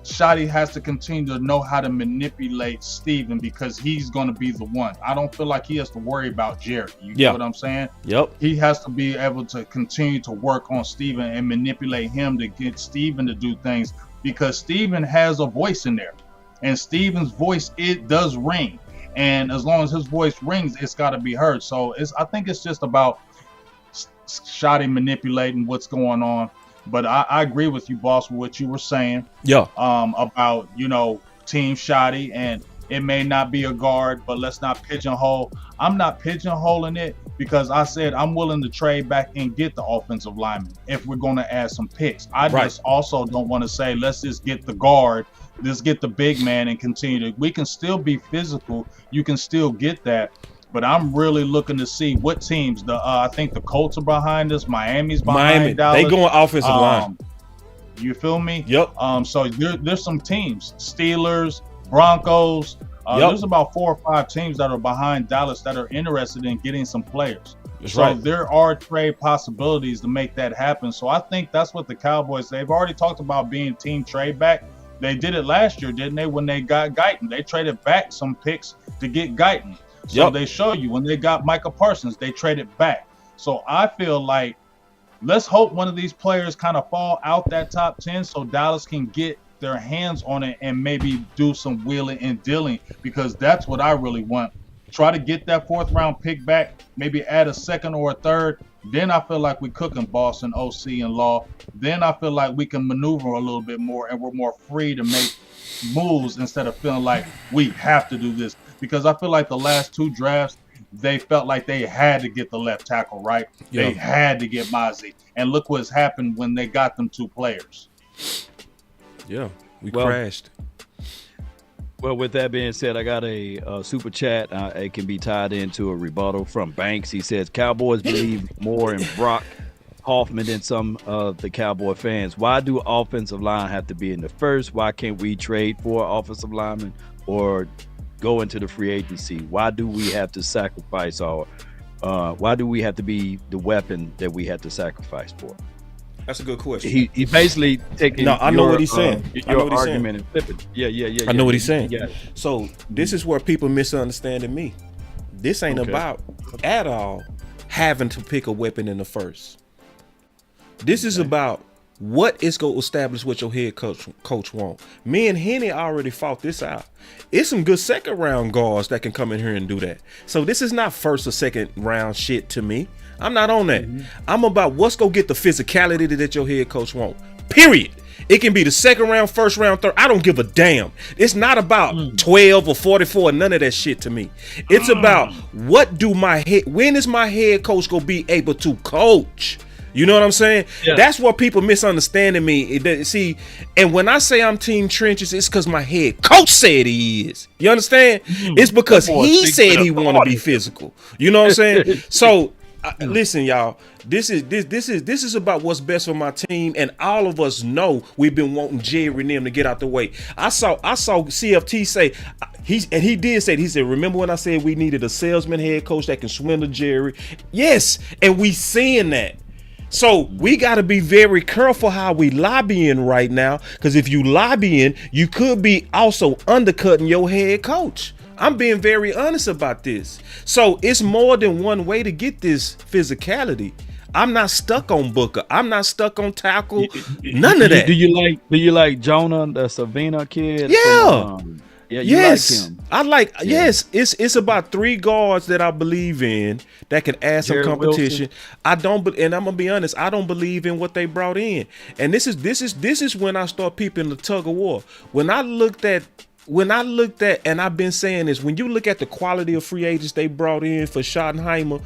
S3: Schotty has to continue to know how to manipulate Steven, because he's going to be the one. I don't feel like he has to worry about Jerry. You get what I'm saying?
S1: Yep.
S3: He has to be able to continue to work on Steven and manipulate him to get Steven to do things, because Steven has a voice in there. And Steven's voice, it does ring. And as long as his voice rings, it's got to be heard. So I think it's just about Schotty manipulating what's going on. But I agree with you, boss, with what you were saying.
S1: Yeah.
S3: About, Team Schotty, and it may not be a guard, but let's not pigeonhole. I'm not pigeonholing it, because I said I'm willing to trade back and get the offensive lineman if we're going to add some picks. I just also don't want to say, let's just get the guard, let's get the big man and continue to. We can still be physical. You can still get that. But I'm really looking to see what teams. I think the Colts are behind us. Miami's behind Dallas.
S1: They going offensive line.
S3: You feel me?
S1: Yep.
S3: So there's some teams. Steelers, Broncos. There's about 4 or 5 teams that are behind Dallas that are interested in getting some players. There are trade possibilities to make that happen. So I think that's what the Cowboys, they've already talked about being team trade back. They did it last year, didn't they? When they got Guyton, they traded back some picks to get Guyton. So they show you when they got Micah Parsons, they traded back. So I feel like let's hope one of these players kind of fall out that top 10 so Dallas can get their hands on it and maybe do some wheeling and dealing, because that's what I really want. Try to get that 4th round pick back, maybe add a 2nd or a 3rd. Then I feel like we're cooking Boston, OC, and Law. Then I feel like we can maneuver a little bit more and we're more free to make moves instead of feeling like we have to do this. Because I feel like the last 2 drafts, they felt like they had to get the left tackle, right? Yeah. They had to get Mozzie. And look what's happened when they got them 2 players.
S1: Yeah, we crashed.
S2: Well, with that being said, I got a super chat. It can be tied into a rebuttal from Banks. He says, Cowboys believe more in Brock Hoffman than some of the Cowboy fans. Why do offensive line have to be in the first? Why can't we trade for offensive linemen or go into the free agency? Why do we have to sacrifice why do we have to be the weapon that we had to sacrifice for?
S1: That's a good question.
S2: He basically taking
S1: I know what he's saying.
S2: Your argument and flipping. Yeah.
S1: I know what he's saying. So this is where people misunderstanding me. This ain't about at all having to pick a weapon in the first. This is about what is going to establish what your head coach want. Me and Henny already fought this out. It's some good 2nd round guards that can come in here and do that. So this is not 1st or 2nd round shit to me. I'm not on that. I'm about what's going to get the physicality that your head coach want. Period. It can be the 2nd round, 1st round, 3rd. I don't give a damn. It's not about 12 or 44, none of that shit to me. It's about when is my head coach going to be able to coach? You know what I'm saying? Yeah. That's what people misunderstanding me. See, and when I say I'm team trenches, it's because my head coach said he is. You understand? It's because he said he want to be physical. You know what I'm saying? So listen, y'all. This is about what's best for my team, and all of us know we've been wanting Jerry and them to get out the way. I saw CFT say he did say, he said, remember when I said we needed a salesman head coach that can swindle Jerry? Yes, and we seeing that. So we got to be very careful how we lobbying right now, because if you lobbying, you could be also undercutting your head coach. I'm being very honest about this. So it's more than one way to get this physicality. I'm not stuck on Booker. I'm not stuck on tackle. None of that.
S2: Do you like Jonah, the Savina kid?
S1: Yeah.
S2: Yeah,
S1: yes,
S2: like him.
S1: I like. Yeah. Yes, it's about 3 guards that I believe in that can add some competition. Wilson. I don't, and I'm gonna be honest. I don't believe in what they brought in, and this is when I start peeping the tug of war. When I looked at, and I've been saying this, when you look at the quality of free agents they brought in for Schottenheimer,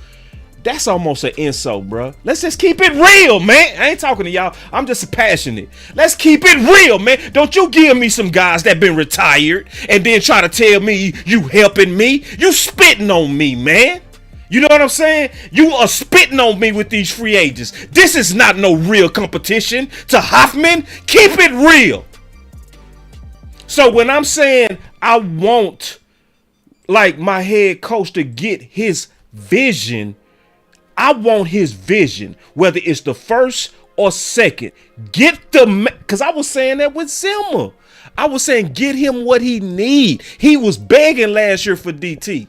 S1: that's almost an insult, bro. Let's just keep it real, man. I ain't talking to y'all. I'm just passionate. Let's keep it real, man. Don't you give me some guys that been retired and then try to tell me you helping me. You spitting on me, man. You know what I'm saying? You are spitting on me with these free agents. This is not no real competition to Hoffman. Keep it real. So when I'm saying I want like my head coach to get his vision. I want his vision, whether it's the first or second. Get the, because I was saying that with Zimmer. I was saying get him what he need. He was begging last year for DT.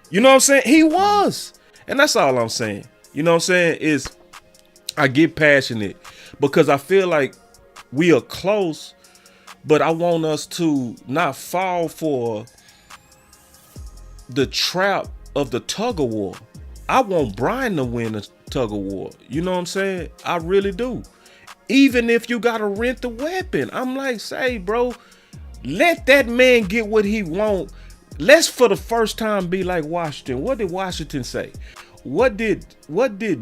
S1: You know what I'm saying? He was. And that's all I'm saying. You know what I'm saying? Is I get passionate because I feel like we are close, but I want us to not fall for the trap of the tug of war. I want Brian to win the tug of war. You know what I'm saying? I really do. Even if you got to rent the weapon. I'm like, say, bro, let that man get what he want. Let's for the first time be like Washington. What did Washington say? What did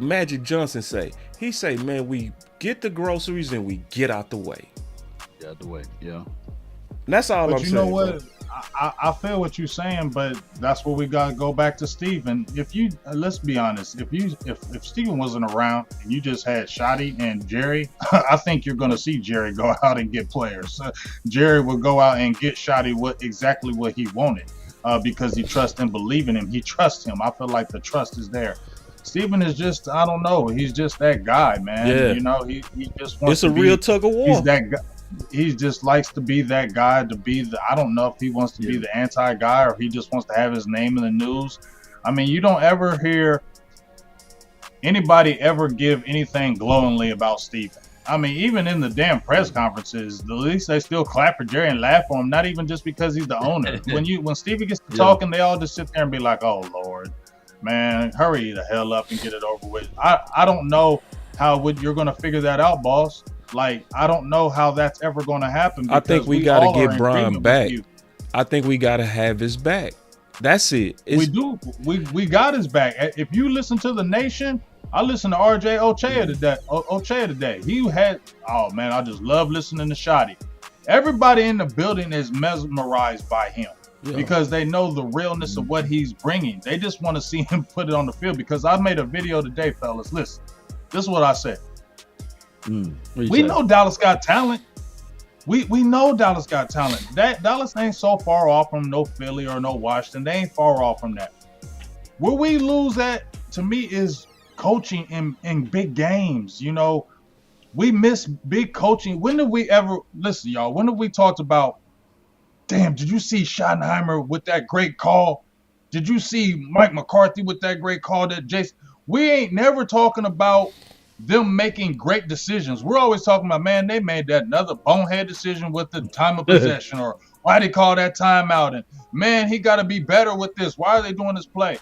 S1: Magic Johnson say? He say, man, we get the groceries and we get out the way.
S2: Get out the way, yeah.
S1: And that's all I'm saying.
S3: But you know what? I feel what you're saying, but that's where we gotta go back to Steven. If you let's be honest, if Steven wasn't around and you just had Shotty and Jerry, I think you're gonna see Jerry go out and get players. Jerry will go out and get Shotty exactly what he wanted, because he trusts and believe in him. He trusts him. I feel like the trust is there. Steven is just, I don't know, he's just that guy, man.
S1: Yeah.
S3: You know, he just wants
S1: it's a real tug of war.
S3: He's that guy. He just likes to be that guy, to be the, I don't know if he wants to be the anti-guy or if he just wants to have his name in the news. I mean, you don't ever hear anybody ever give anything glowingly about Steven. I mean, even in the damn press conferences, at least they still clap for Jerry and laugh for him, not even just because he's the owner. When Steven gets to talking, they all just sit there and be like, oh, Lord, man, hurry the hell up and get it over with. I don't know how you're going to figure that out, boss. Like, I don't know how that's ever going to happen.
S1: I think we got to get Brian back. I think we got to have his back. That's it.
S3: We do. We got his back. If you listen to The Nation, I listened to RJ Ochea today. He had, oh man, I just love listening to Shotty. Everybody in the building is mesmerized by him because they know the realness of what he's bringing. They just want to see him put it on the field, because I made a video today, fellas. Listen, this is what I said. We know Dallas got talent. We know Dallas got talent. That Dallas ain't so far off from no Philly or no Washington. They ain't far off from that. Where we lose at, to me, is coaching in big games. You know, we miss big coaching. When did we ever, listen, y'all, when have we talked about, damn, did you see Schottenheimer with that great call? Did you see Mike McCarthy with that great call that Jason? We ain't never talking about them making great decisions. We're always talking about, man, they made that another bonehead decision with the time of possession, or why they call that timeout, and man, he got to be better with this. Why are they doing this play?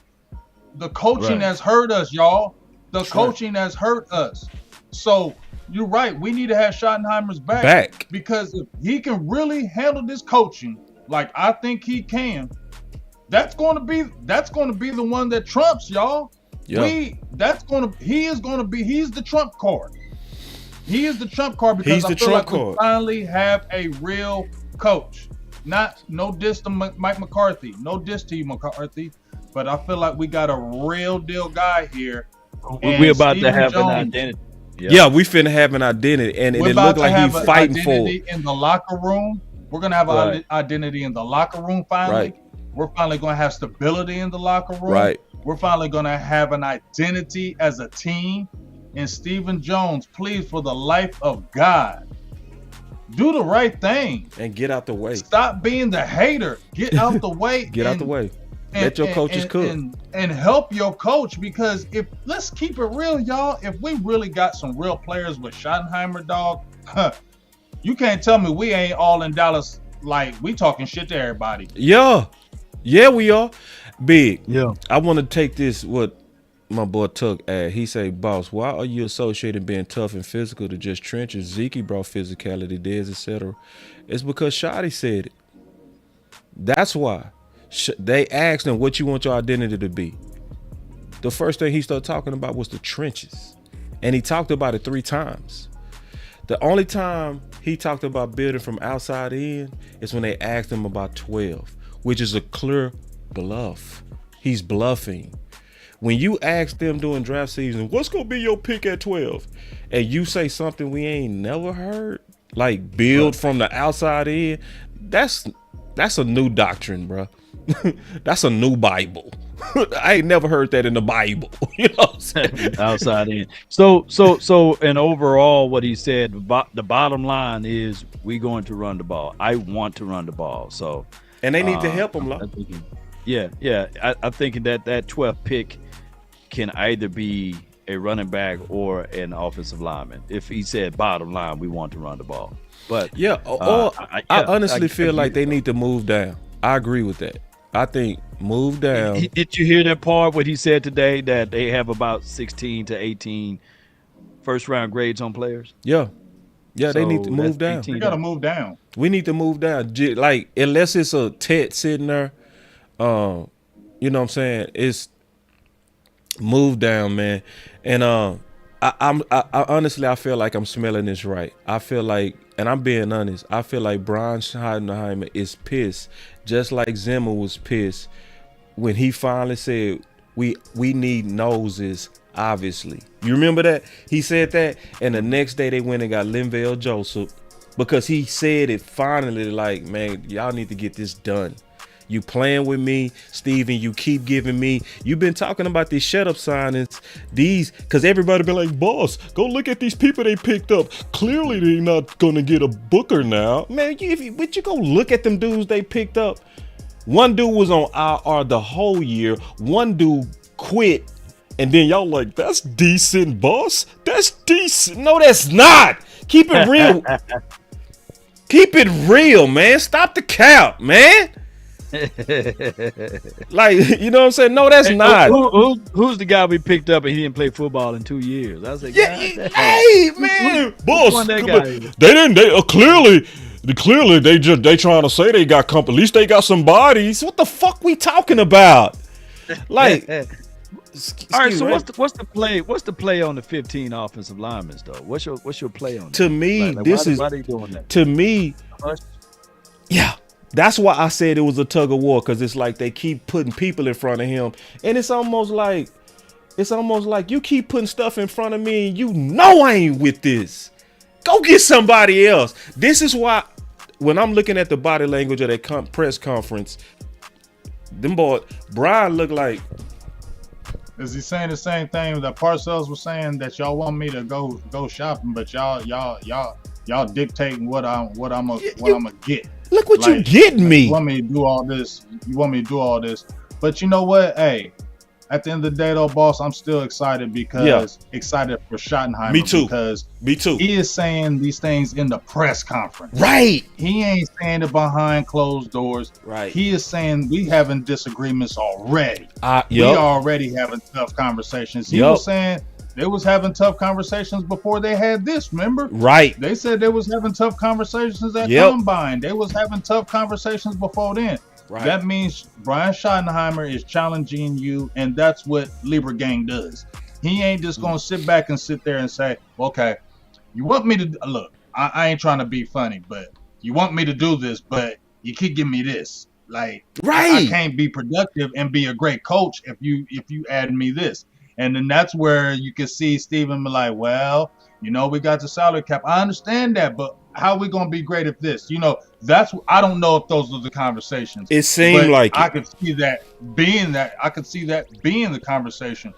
S3: The coaching has hurt us, y'all. The coaching has hurt us. So you're right. We need to have Schottenheimer's back, because if he can really handle this coaching like I think he can, that's going to be the one that trumps, y'all.
S1: Yeah.
S3: He's the trump card. He is the trump card, because I feel like we finally have a real coach. No diss to Mike McCarthy. No diss to you, McCarthy. But I feel like we got a real deal guy here.
S2: We're about to have an identity.
S1: Yeah, we finna have an identity, and it looked like he's fighting for it.
S3: In the locker room, we're gonna have an identity in the locker room finally.
S1: Right.
S3: We're finally gonna have stability in the locker room.
S1: Right.
S3: We're finally going to have an identity as a team. And Stephen Jones, please, for the life of God, do the right thing.
S1: And get out the way.
S3: Stop being the hater. Get out the way.
S1: Get out the way. Let your coaches cook.
S3: And help your coach, because let's keep it real, y'all. If we really got some real players with Schottenheimer, dog, you can't tell me we ain't all in Dallas like we talking shit to everybody.
S1: Yeah, we are. Big.
S2: Yeah.
S1: I want to take this, what my boy Tuck asked. He say, boss, why are you associating being tough and physical to just trenches? Zeke brought physicality, Dez, etc. It's because Shotty said it. That's why. They asked him, what you want your identity to be? The first thing he started talking about was the trenches. And he talked about it 3 times. The only time he talked about building from outside in is when they asked him about 12, which is a clear bluff. He's bluffing. When you ask them during draft season, what's gonna be your pick at 12, and you say something we ain't never heard, like build from the outside in, that's That's a new doctrine, bro. That's a new Bible. I ain't never heard that in the Bible. You know what I'm saying?
S2: Outside in. So, and overall, what he said, the bottom line is we going to run the ball. I want to run the ball. So,
S1: and they need to help him, Lo.
S2: Yeah. I think that 12th pick can either be a running back or an offensive lineman. If he said bottom line, we want to run the ball. But
S1: yeah, I honestly feel like they need to move down. I agree with that. I think move down.
S2: Did you hear that part? What he said today, that they have about 16 to 18 first round grades on players?
S1: Yeah, they need to move down.
S3: We got to move down.
S1: We need to move down. Like, unless it's a Tet sitting there, you know what I'm saying? It's move down, man. And I honestly, I feel like I'm smelling this right. I feel like, and I'm being honest, I feel like Brian Schottenheimer is pissed, just like Zimmer was pissed when he finally said we need noses. Obviously, you remember that he said that, and the next day they went and got Linval Joseph because he said it finally. Like, man, y'all need to get this done. You playing with me, Steven. You keep giving me. You've been talking about these shut up signings. These, because everybody been like, boss, go look at these people they picked up. Clearly they not gonna get a Booker now. Man, would you go look at them dudes they picked up? One dude was on IR the whole year. One dude quit. And then y'all like, that's decent, boss. That's decent. No, that's not. Keep it real. Keep it real, man. Stop the cap, man. Like, you know what I'm saying? No, that's not.
S2: Who's the guy we picked up and he didn't play football in 2 years? I was like,
S1: hey, man, boss.
S2: They
S1: didn't. They clearly they trying to say they got company. At least they got some bodies. What the fuck we talking about? Like,
S2: all right. So what's the play? What's the play on the 15 offensive linemen though? What's your play on that?
S1: To me, why they doing that? To me, yeah. That's why I said it was a tug of war, because it's like they keep putting people in front of him, and it's almost like you keep putting stuff in front of me, and you know I ain't with this. Go get somebody else. This is why when I'm looking at the body language of that press conference, them boy Brian looked like.
S3: Is he saying the same thing that Parcells was saying, that y'all want me to go shopping, but y'all dictating what I'm gonna get?
S1: Look what you getting me.
S3: You want me to do all this. But you know what? Hey, at the end of the day, though, boss, I'm still excited excited for Schottenheimer.
S1: Me too.
S3: Because
S1: Me too.
S3: He is saying these things in the press conference.
S1: Right.
S3: He ain't saying it behind closed doors.
S1: Right.
S3: He is saying we having disagreements already. We already having tough conversations. He was saying they was having tough conversations before they had this, remember?
S1: Right.
S3: They said they was having tough conversations at Combine. They was having tough conversations before then. Right. That means Brian Schottenheimer is challenging you, and that's what Libra Gang does. He ain't just going to sit back and sit there and say, okay, you want me to – look, I ain't trying to be funny, but you want me to do this, but you could give me this. Like, I can't be productive and be a great coach if you add me this. And then that's where you can see Steven be like, well, you know, we got the salary cap. I understand that, but how are we going to be great at this? You know, I don't know if those are the conversations.
S1: It seemed like
S3: I could see that being the conversation.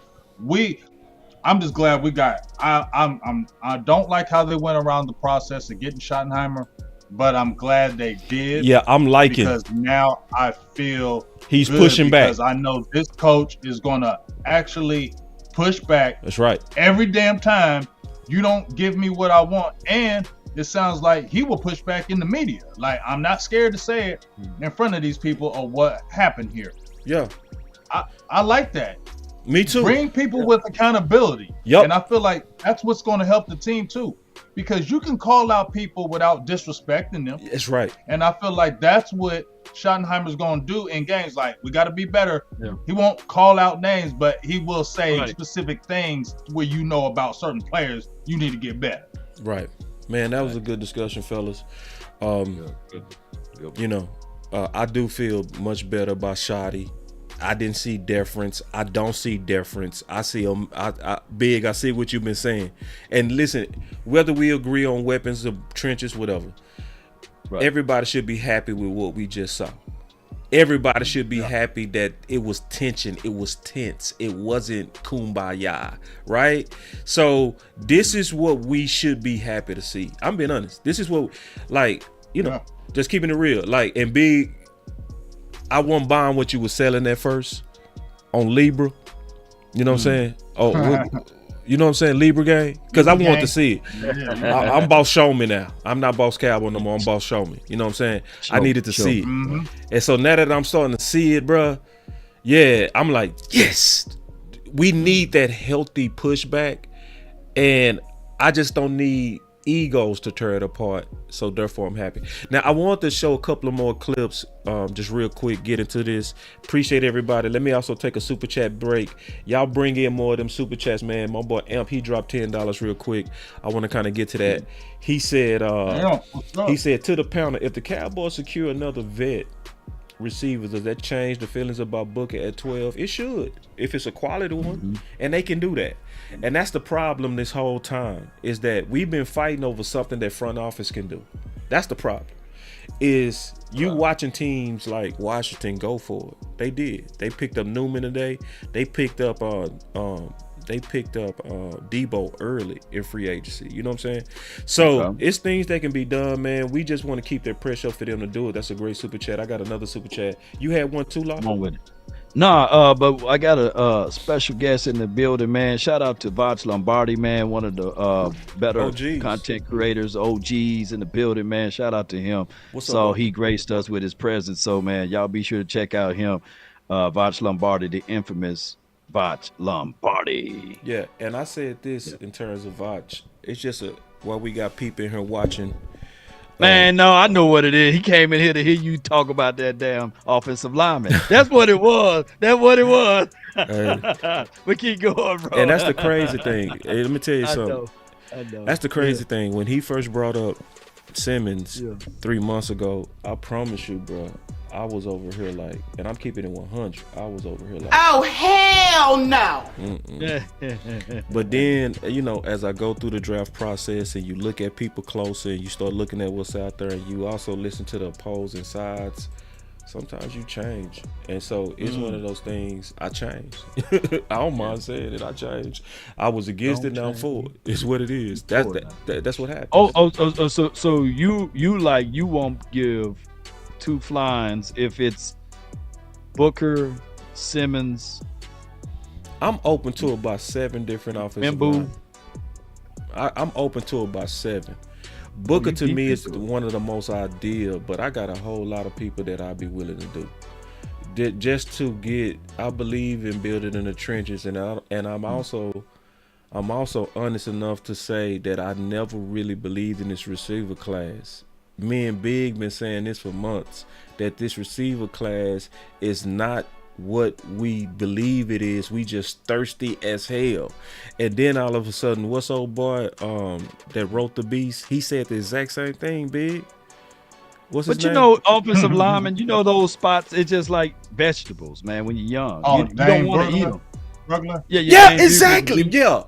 S3: I'm just glad we got, I don't like how they went around the process of getting Schottenheimer, but I'm glad they did.
S1: Yeah, I'm liking,
S3: because now I feel
S1: he's pushing back,
S3: because I know this coach is going to actually push back.
S1: That's right.
S3: Every damn time you don't give me what I want. And it sounds like he will push back in the media. Like, I'm not scared to say it in front of these people of what happened here.
S1: Yeah.
S3: I like that.
S1: Me too.
S3: Bring people with accountability.
S1: Yep.
S3: And I feel like that's what's going to help the team too. Because you can call out people without disrespecting them.
S1: That's right.
S3: And I feel like that's what Schottenheimer's going to do in games. Like, we got to be better. Yeah. He won't call out names, but he will say specific things where you know about certain players, you need to get better.
S1: Right. Man, that was a good discussion, fellas. You know, I do feel much better about Shotty. I didn't see deference. I don't see deference. I see big. I see what you've been saying. And listen, whether we agree on weapons or trenches, whatever,
S2: Right.
S1: Everybody should be happy with what we just saw. Everybody should be happy that it was tension, it was tense, it wasn't kumbaya, right? So this is what we should be happy to see. I'm being honest. This is what, like, you know, just keeping it real. Like, and Big, I wasn't buying what you were selling at first on Libra. You know what I'm saying? Oh, you know what I'm saying? Libra game? Because I want to see it. I'm Boss Show Me now. I'm not Boss Cowboy no more. I'm Boss Show Me. You know what I'm saying? I needed to see it. And so now that I'm starting to see it, bro, yeah, I'm like, yes, we need that healthy pushback. And I just don't need egos to tear it apart. So therefore I'm happy. Now I want to show a couple of more clips, just real quick, get into this. Appreciate everybody. Let me also take a super chat break. Y'all bring in more of them super chats, man. My boy Amp, he dropped $10 real quick. I want to kind of get to that. He said to the panel, if the Cowboys secure another vet receiver, does that change the feelings about Booker at 12? It should, if it's a quality one, and they can do that. And that's the problem this whole time, is that we've been fighting over something that front office can do. That's the problem. Is you watching teams like Washington go for it. They did. They picked up Newman today. They picked up Debo early in free agency. You know what I'm saying? So it's things that can be done, man. We just want to keep that pressure for them to do it. That's a great super chat. I got another super chat. You had one too, Law?
S2: Come on with it. Nah, but I got a special guest in the building, man. Shout out to Vach Lombardi, man, one of the better content creators, OGs in the building, man. Shout out to him. He graced us with his presence. So, man, y'all be sure to check out him, Vach Lombardi, the infamous Vach Lombardi.
S1: Yeah, and I said this in terms of Vach. It's just while we got people in here watching.
S2: Man, no, I know what it is. He came in here to hear you talk about that damn offensive lineman. That's what it was. That's what it was. We keep going, bro.
S1: And that's the crazy thing. Hey, let me tell you something.
S2: I know.
S1: That's the crazy thing. When he first brought up Simmons 3 months ago, I promise you, bro, I was over here like, and I'm keeping it 100. I was over here like,
S12: oh, hell no.
S1: But then, you know, as I go through the draft process and you look at people closer and you start looking at what's out there and you also listen to the opposing sides, sometimes you change. And so it's one of those things. I changed. I don't mind saying it. I changed. I was against it. Now I'm for it. It's what it is. That's what happened.
S2: So you won't give two flyings if it's Booker, Simmons.
S1: I'm open to about 7 different offensive lines. I'm open to about 7. Booker to me is one of the most ideal, but I got a whole lot of people that I'd be willing to do. Just to get, I believe in building in the trenches, and I'm also honest enough to say that I never really believed in this receiver class. Me and Big been saying this for months, that this receiver class is not what we believe it is. We just thirsty as hell. And then all of a sudden, what's old boy that wrote The Beast? He said the exact same thing, Big. What's his name?
S2: You know, offensive linemen, you know those spots, it's just like vegetables, man, when you're young. You don't want to eat them.
S1: Yeah, exactly. Yeah.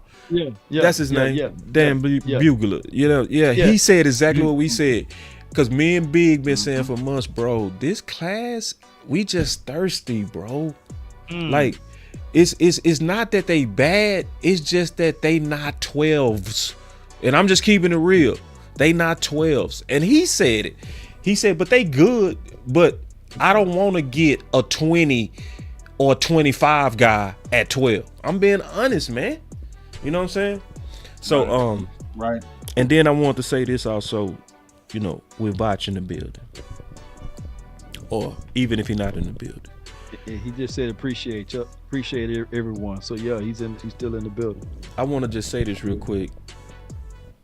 S1: That's his name. Dan
S2: Bugler.
S1: He said exactly what we said. Because me and Big been saying for months, bro, this class, we just thirsty, bro. Like, it's not that they bad, it's just that they not 12s. And I'm just keeping it real. They not 12s. And he said it. He said, but they good, but I don't want to get a 20 or 25 guy at 12. I'm being honest, man. You know what I'm saying? So,
S3: right.
S1: And then I want to say this also, you know, with Vach in the building, or even if he's not in the building.
S2: He just said appreciate everyone. So yeah, he's still in the building.
S1: I want to just say this real quick.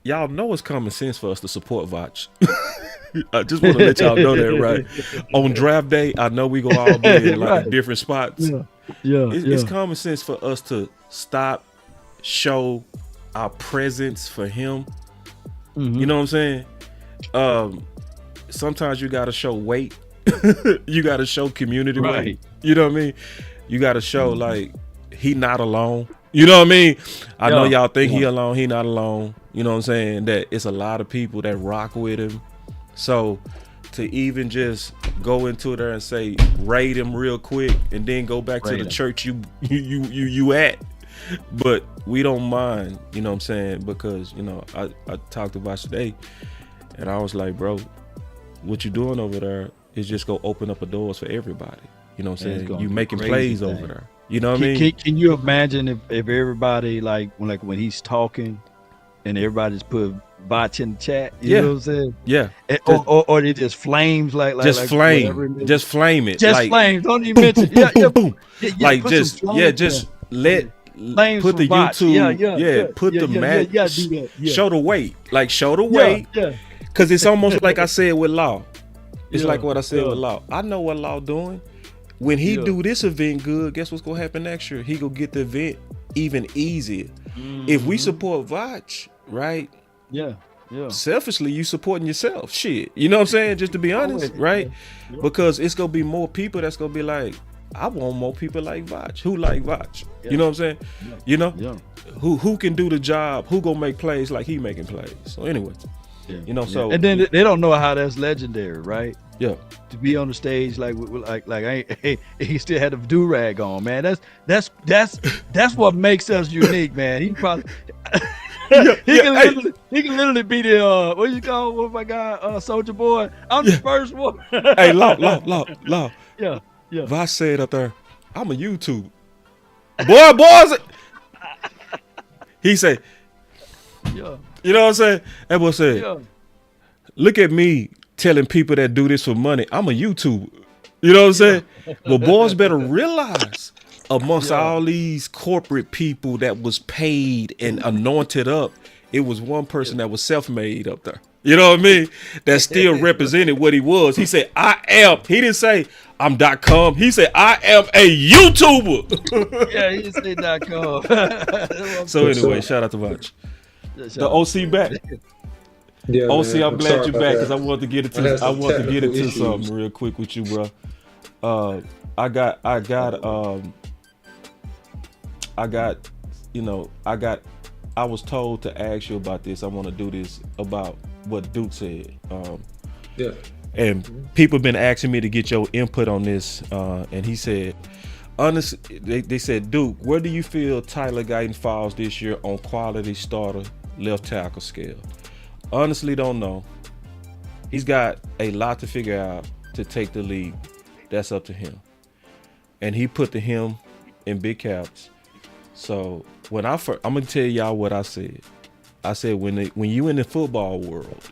S1: Y'all know it's common sense for us to support Vach. I just want to let y'all know that, right? On draft day, I know we go all be in like different spots. It's common sense for us to stop, show our presence for him. You know what I'm saying? Sometimes you gotta show weight. You gotta show community weight. You know what I mean? You gotta show like he not alone. You know what I mean? I know y'all think he alone, he not alone. You know what I'm saying? That it's a lot of people that rock with him. So to even just go into there and say raid him real quick and then go back to the church you at. But we don't mind, you know what I'm saying? Because, you know, I talked about today and I was like, bro, what you doing over there is just go open up the doors for everybody. You know what I'm saying? You making plays over there. You know what I mean?
S2: Can you imagine if everybody like when he's talking and everybody's put bots in the chat, you know what I'm saying?
S1: Yeah.
S2: Or it just flames like
S1: flame. Just flame it.
S2: Just
S1: like,
S2: flames. Don't even mention.
S1: Boom. Like just let
S2: flames
S1: put the
S2: bots.
S1: YouTube. Put the match. Show the weight. Like show the weight. Cause it's almost like I said with Law. It's like what I said with Law. I know what Law doing. When he do this event good, guess what's gonna happen next year? He gonna get the event even easier. If we support Vach, right?
S2: Yeah.
S1: Selfishly, you supporting yourself. Shit. You know what I'm saying? Just to be honest, right? Because it's gonna be more people that's gonna be like, I want more people like Vach. Who like Vach? You know what I'm saying? You know? Who can do the job? Who gonna make plays like he making plays? So anyway. You know, so
S2: and then they don't know how that's legendary, right?
S1: Yeah,
S2: to be on the stage like he still had a do-rag on, man. That's what makes us unique, man. He probably he can literally be the what you call what my guy Soldier Boy. I'm the first one.
S1: Hey, Law.
S2: Yeah.
S1: Voss said up there, I'm a YouTube boys. He said, you know what I'm saying? That boy said, look at me telling people that do this for money, I'm a YouTuber. You know what I'm saying? Well, boys better realize amongst all these corporate people that was paid and anointed up, it was one person that was self-made up there. You know what I mean? That still represented what he was. He said, he didn't say I'm .com. He said, I am a YouTuber.
S2: Yeah, he didn't say .com.
S1: So anyway, shout out to Vach. The OC back.
S13: Yeah,
S1: OC,
S13: man,
S1: I'm glad you're back because I want to get into
S13: issues.
S1: something real quick with you, bro. I was told to ask you about this. I want to do this about what Duke said. And people have been asking me to get your input on this. And he said, honestly, they said, Duke, where do you feel Tyler Guyton falls this year on quality starter left tackle scale? Honestly, don't know. He's got a lot to figure out to take the league. That's up to him. And he put the him in big caps. So when I'm gonna tell y'all what I said. I said when you in the football world,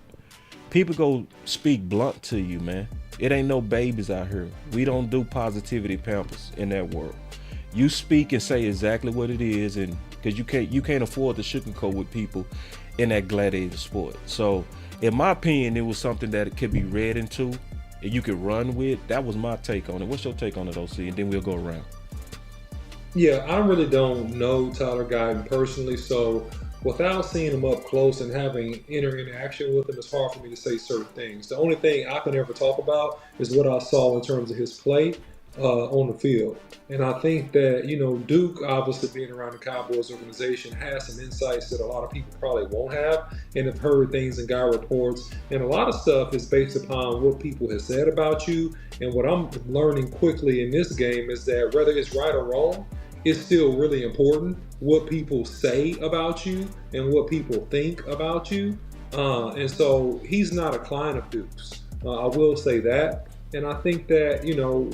S1: people go speak blunt to you, man. It ain't no babies out here. We don't do positivity pampers in that world. You speak and say exactly what it is, and because you can't afford to sugarcoat with people in that gladiator sport. So in my opinion, it was something that it could be read into and you could run with. That was my take on it. What's your take on it, OC? And then we'll go around.
S13: Yeah, I really don't know Tyler Guyton personally, so without seeing him up close and having interaction with him, it's hard for me to say certain things. The only thing I can ever talk about is what I saw in terms of his play on the field. And I think that, Duke, obviously being around the Cowboys organization, has some insights that a lot of people probably won't have and have heard things in guy reports. And a lot of stuff is based upon what people have said about you. And what I'm learning quickly in this game is that whether it's right or wrong, it's still really important what people say about you and what people think about you. And so he's not a client of Duke's. I will say that. And I think that,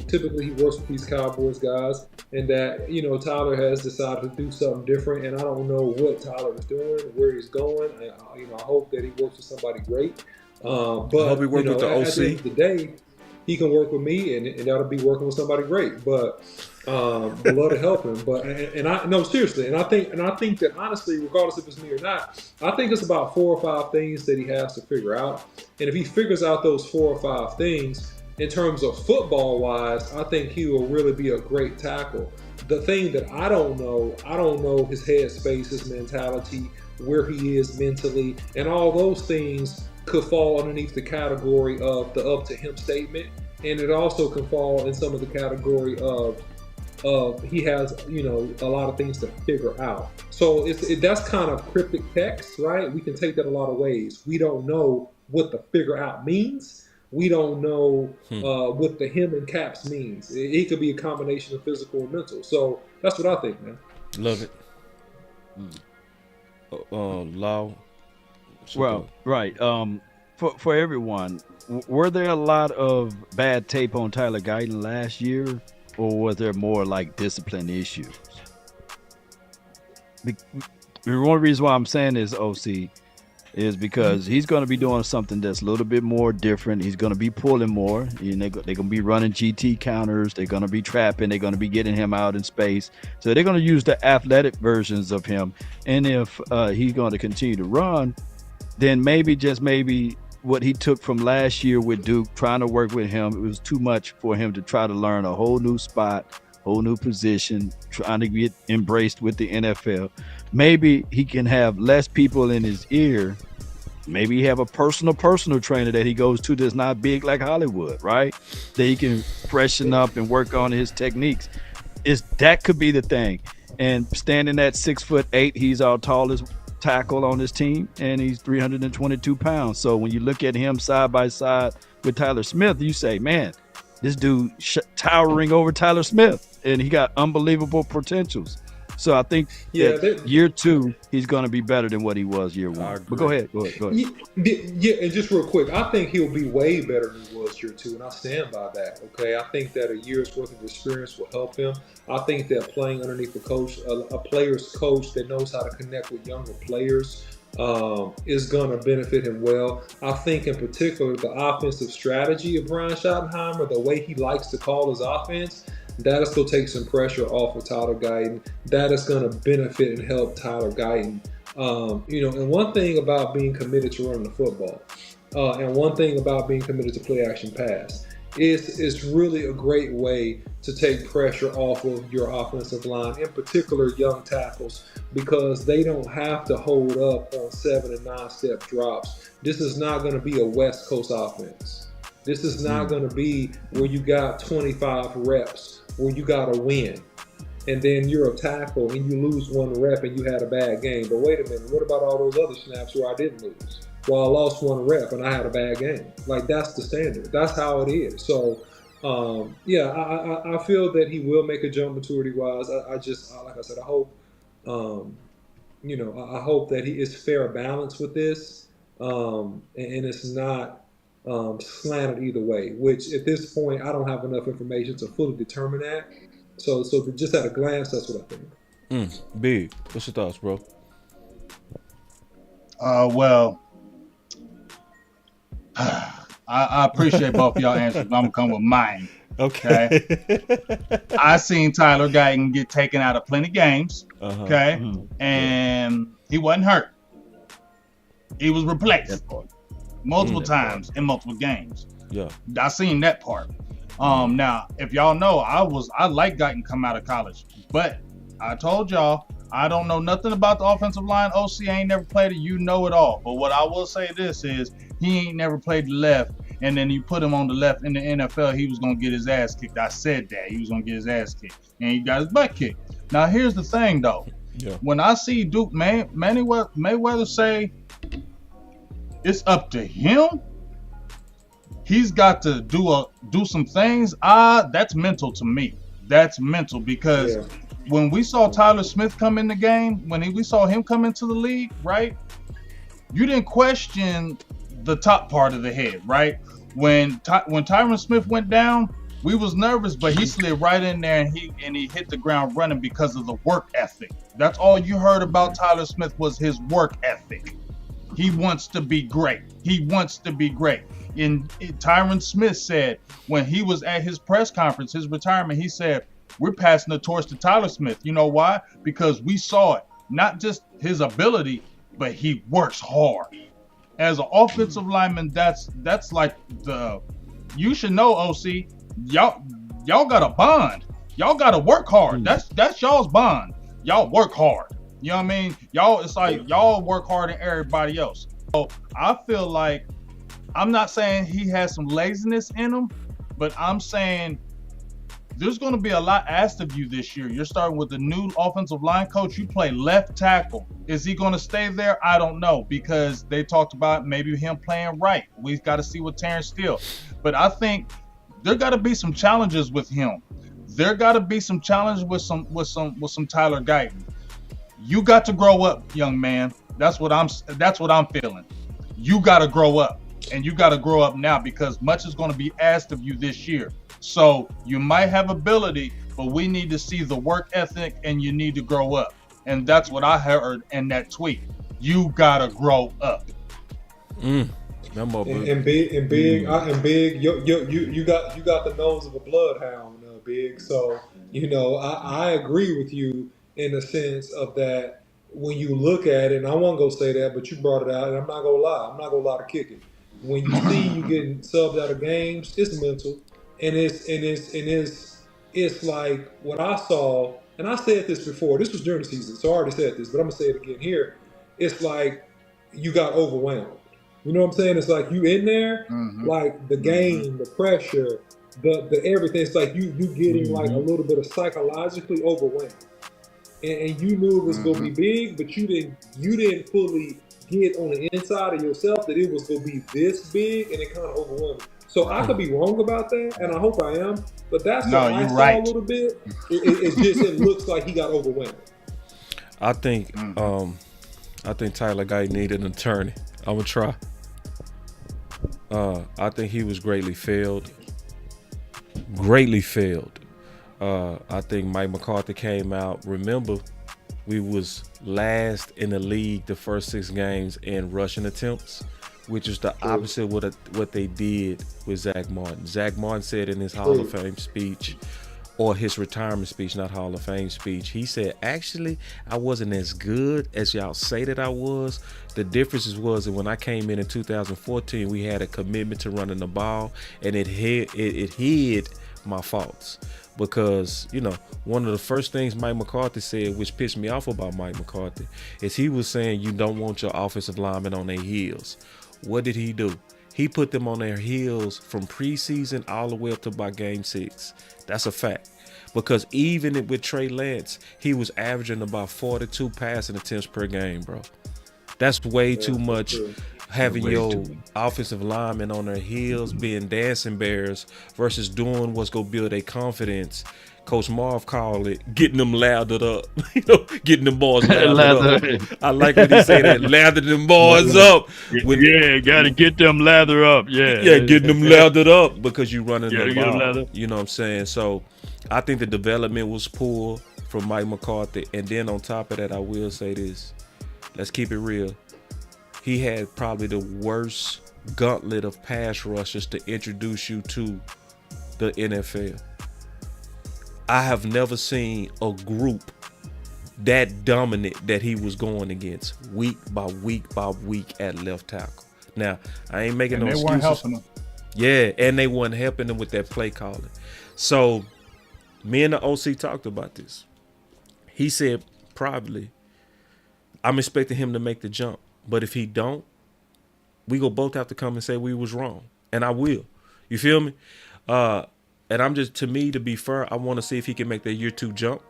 S13: typically he works with these Cowboys guys and that, Tyler has decided to do something different. And I don't know what Tyler is doing, where he's going. I hope that he works with somebody great. But
S1: I hope he works with the OC.
S13: At the end of the day, he can work with me and that'll be working with somebody great. But I'd love to help him. But seriously. And I think that honestly, regardless if it's me or not, I think it's about 4 or 5 things that he has to figure out. And if he figures out those 4 or 5 things, in terms of football-wise, I think he will really be a great tackle. The thing that I don't know his headspace, his mentality, where he is mentally, and all those things could fall underneath the category of the up to him statement. And it also can fall in some of the category of he has, a lot of things to figure out. So that's kind of cryptic text, right? We can take that a lot of ways. We don't know what the figure out means. We don't know what the him and caps means. It could be a combination of physical and mental. So that's what I think, man.
S1: Love it. Law.
S2: Well, right. For everyone, were there a lot of bad tape on Tyler Guyton last year, or was there more like discipline issues? The one reason why I'm saying this, OC, is because he's going to be doing something that's a little bit more different. He's going to be pulling more. They're going to be running GT counters. They're going to be trapping. They're going to be getting him out in space. So they're going to use the athletic versions of him. And if he's going to continue to run, then maybe, just maybe, what he took from last year with Duke, trying to work with him, it was too much for him to try to learn a whole new spot, whole new position, trying to get embraced with the NFL. Maybe he can have less people in his ear. Maybe he have a personal trainer that he goes to that's not big like Hollywood, right? That he can freshen up and work on his techniques. That could be the thing. And standing at 6'8", he's our tallest tackle on his team, and he's 322 pounds. So when you look at him side by side with Tyler Smith, you say, man, this dude towering over Tyler Smith, and he got unbelievable potentials. So I think year 2, he's going to be better than what he was year 1. But go ahead.
S13: Yeah, and just real quick, I think he'll be way better than he was year 2, and I stand by that. Okay, I think that a year's worth of experience will help him. I think that playing underneath a player's coach that knows how to connect with younger players is going to benefit him well. I think in particular the offensive strategy of Brian Schottenheimer, the way he likes to call his offense, that is going to take some pressure off of Tyler Guyton. That is going to benefit and help Tyler Guyton. And one thing about being committed to running the football, and one thing about being committed to play action pass, is it's really a great way to take pressure off of your offensive line, in particular young tackles, because they don't have to hold up on 7 and 9 step drops. This is not going to be a West Coast offense. This is not going to be where you got 25 reps, where you got to win, and then you're a tackle and you lose 1 rep and you had a bad game. But wait a minute, what about all those other snaps where I didn't lose? Well, I lost 1 rep and I had a bad game. Like, that's the standard. That's how it is. So, I feel that he will make a jump maturity-wise. I just, like I said, I hope, I hope that he is fair balance with this, and it's not slanted either way, which at this point I don't have enough information to fully determine that. So just at a glance, that's what I think.
S1: Big, what's your thoughts, bro?
S3: I appreciate both of y'all answers. I'm gonna come with mine. Okay. I seen Tyler Guyton get taken out of plenty games. Okay, and he wasn't hurt. He was replaced multiple times in multiple games.
S1: Yeah,
S3: I seen that part. Now, if y'all know, I like Guyton come out of college, but I told y'all I don't know nothing about the offensive line. OC ain't never played it. You know it all. But what I will say this is he ain't never played the left, and then you put him on the left in the NFL, he was gonna get his ass kicked. I said that he was gonna get his ass kicked, and he got his butt kicked. Now here's the thing, though.
S1: Yeah.
S3: When I see Duke Mayweather say it's up to him, he's got to do some things. That's mental to me. That's mental because when we saw Tyler Smith come in the game, we saw him come into the league, right? You didn't question the top part of the head, right? When Tyron Smith went down, we was nervous, but he slid right in there and he hit the ground running because of the work ethic. That's all you heard about Tyler Smith was his work ethic. He wants to be great. He wants to be great. And Tyron Smith said when he was at his press conference, his retirement, he said, we're passing the torch to Tyler Smith. You know why? Because we saw it. Not just his ability, but he works hard. As an offensive lineman, that's like you should know, OC, y'all got a bond. Y'all got to work hard. That's y'all's bond. Y'all work hard. You know what I mean? It's like y'all work harder than everybody else. So I feel like, I'm not saying he has some laziness in him, but I'm saying there's going to be a lot asked of you this year. You're starting with the new offensive line coach. You play left tackle. Is he going to stay there? I don't know, because they talked about maybe him playing right. We've got to see with Terrence Steele. But I think there got to be some challenges with him. There got to be some challenge with some Tyler Guyton. You got to grow up, young man. That's what I'm feeling. You got to grow up, and you got to grow up now, because much is going to be asked of you this year. So you might have ability, but we need to see the work ethic, and you need to grow up. And that's what I heard in that tweet. You gotta grow up.
S13: And big, you got the nose of a bloodhound, Big. So I agree with you in the sense of that. When you look at it, and I won't go say that, but you brought it out, and I'm not gonna lie to kick it. When you see you getting subbed out of games, it's mental. And it's like what I saw, and I said this before. This was during the season, so I already said this, but I'm gonna say it again here. It's like you got overwhelmed. You know what I'm saying? It's like you in there, like the game, the pressure, the everything. It's like you getting like a little bit of psychologically overwhelmed, and you knew it was gonna be big, but you didn't fully get on the inside of yourself that it was gonna be this big, and it kind of overwhelmed. So I could be wrong about that, and I hope I am. But that's what I saw a little bit. It looks like he got overwhelmed.
S1: I think Tyler Guyton needed an attorney. I'm gonna try. I think he was greatly failed. I think Mike McCarthy came out. Remember, we was last in the league the first 6 games in rushing attempts, which is the opposite of what they did with Zach Martin. Zach Martin said in his Hall of Fame speech, or his retirement speech, not Hall of Fame speech, he said, actually, I wasn't as good as y'all say that I was. The difference was that when I came in 2014, we had a commitment to running the ball, and it hid my faults. Because, one of the first things Mike McCarthy said, which pissed me off about Mike McCarthy, is he was saying you don't want your offensive linemen on their heels. What did he do? He put them on their heels from preseason all the way up to about game 6. That's a fact. Because even with Trey Lance, he was averaging about 42 passing attempts per game, bro. That's way too much. Having your offensive linemen on their heels, being dancing bears, versus doing what's going to build their confidence. Coach Marv called it getting them lathered up, getting them boys lathered up. I like when he say that, lather them boys up.
S2: Got to get them lather up.
S1: Getting them lathered up because you running the ball. You know what I'm saying? So I think the development was poor from Mike McCarthy. And then on top of that, I will say this. Let's keep it real. He had probably the worst gauntlet of pass rushers to introduce you to the NFL. I have never seen a group that dominant that he was going against week by week by week at left tackle. Now, I ain't making no excuses.
S3: They weren't helping him.
S1: Yeah, and they weren't helping him with that play calling. So, me and the OC talked about this. He said privately, I'm expecting him to make the jump. But if he don't, we go both have to come and say we was wrong. And I will. You feel me? And I'm just, to me, to be fair, I want to see if he can make that year 2 jump.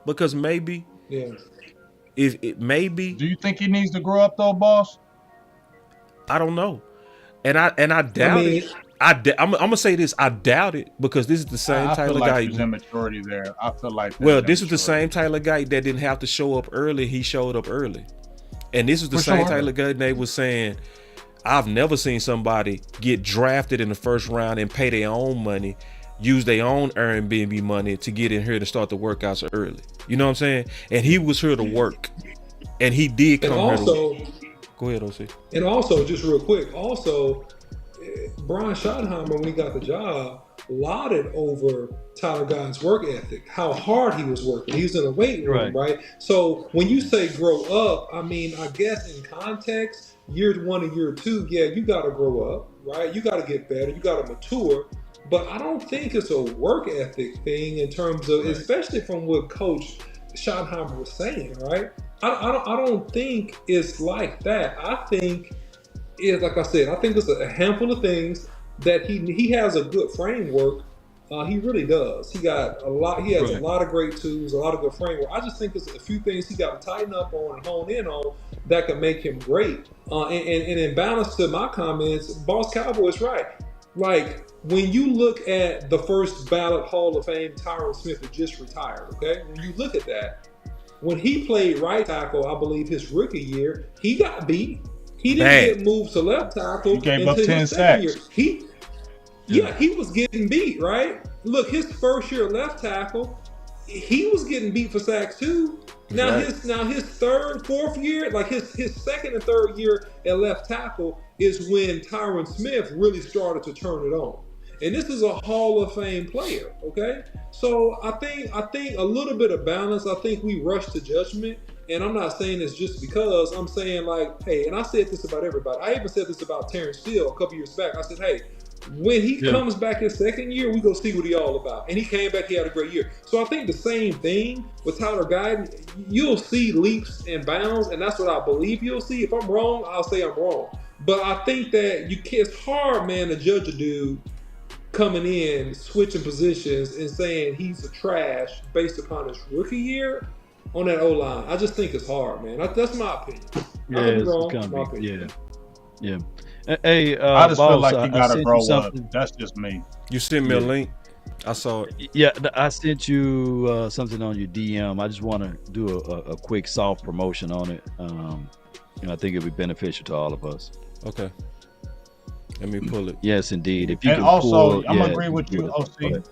S1: Because maybe.
S13: Yeah.
S1: If it maybe.
S3: Do you think he needs to grow up though, boss?
S1: I don't know. And I doubt it. I'm gonna say this. I doubt it because this is the same Tyler Guyton.
S3: There's immaturity there. I feel like.
S1: This is the same Tyler Guyton that didn't have to show up early. He showed up early. And this is the same Tyler Guyton they was saying, I've never seen somebody get drafted in the first round and pay their own money, use their own Airbnb money to get in here to start the workouts early. You know what I'm saying? And he was here to work. And he did come here to work. Go ahead, OC.
S13: And also, just real quick, Brian Schottenheimer, when he got the job, lauded over Tyler Guyton's work ethic, how hard he was working. He was in a weight room, right? So when you say grow up, I mean, I guess in context, year 1 and year 2, yeah, you got to grow up, right? You got to get better. You got to mature. But I don't think it's a work ethic thing in terms of, especially from what Coach Schottenheimer was saying, right? I don't think it's like that. I think it's, like I said, I think it's a handful of things that he has a good framework He really does. He got a lot. He has
S2: Right.
S13: a lot of great tools, a lot of good framework. I just think there's a few things he got to tighten up on and hone in on that could make him great. And in balance to my comments, Boss Cowboy is right. Like, when you look at the first ballot Hall of Fame, Tyron Smith, who just retired, okay? When you look at that, when he played right tackle, I believe his rookie year, he got beat. He didn't get moved to left tackle
S3: He gave up
S13: until
S3: 10
S13: his second year.
S3: sacks.
S13: He was getting beat, right? Look, his first year left tackle, he was getting beat for sacks too. Now his third, fourth year, like his second and third year at left tackle is when Tyron Smith really started to turn it on. And this is a Hall of Fame player, okay? So I think a little bit of balance. I think we rush to judgment. And I'm not saying this just because. I'm saying, like, hey, and I said this about everybody. I even said this about Terrence Steele a couple years back. I said, hey, when he comes back his second year, we go see what he all about. And he came back, he had a great year. So I think the same thing with Tyler Guyton. You'll see leaps and bounds, and that's what I believe you'll see. If I'm wrong, I'll say I'm wrong. But I think that it's hard, man, to judge a dude coming in, switching positions, and saying he's a trash based upon his rookie year on that O-line. I just think it's hard, man. That's my opinion.
S2: Yeah,
S13: I could be
S2: it's
S13: wrong.
S2: gonna
S13: My
S2: be,
S13: opinion.
S2: yeah. Hey,
S3: I just feel
S2: boss,
S3: like
S2: I
S3: you gotta
S2: sent
S3: grow up.
S2: something.
S3: That's just me.
S1: You sent me a link. I saw it.
S2: Yeah, I sent you something on your DM. I just want to do a quick soft promotion on it. I think it'll be beneficial to all of us.
S1: Okay. Let me pull it.
S2: Yes, indeed. If you
S3: And
S2: can
S3: also,
S2: pull,
S3: I'm
S2: yeah,
S3: agree with you, OC.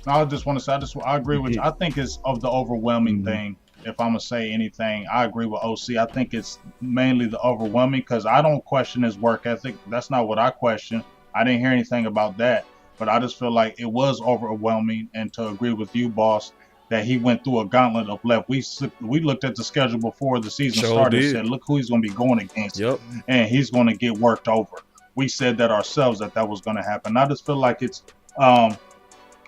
S3: I just want to say, I agree with you. I think it's of the overwhelming thing. If I'm gonna say anything, I agree with OC. I think it's mainly the overwhelming, because I don't question his work ethic. That's not what I question. I didn't hear anything about that, but I just feel like it was overwhelming. And to agree with you, boss, that he went through a gauntlet of left. We looked at the schedule before the season started and said, look who he's going to be going against, and he's going to get worked over. We said that ourselves, that was going to happen. I just feel like it's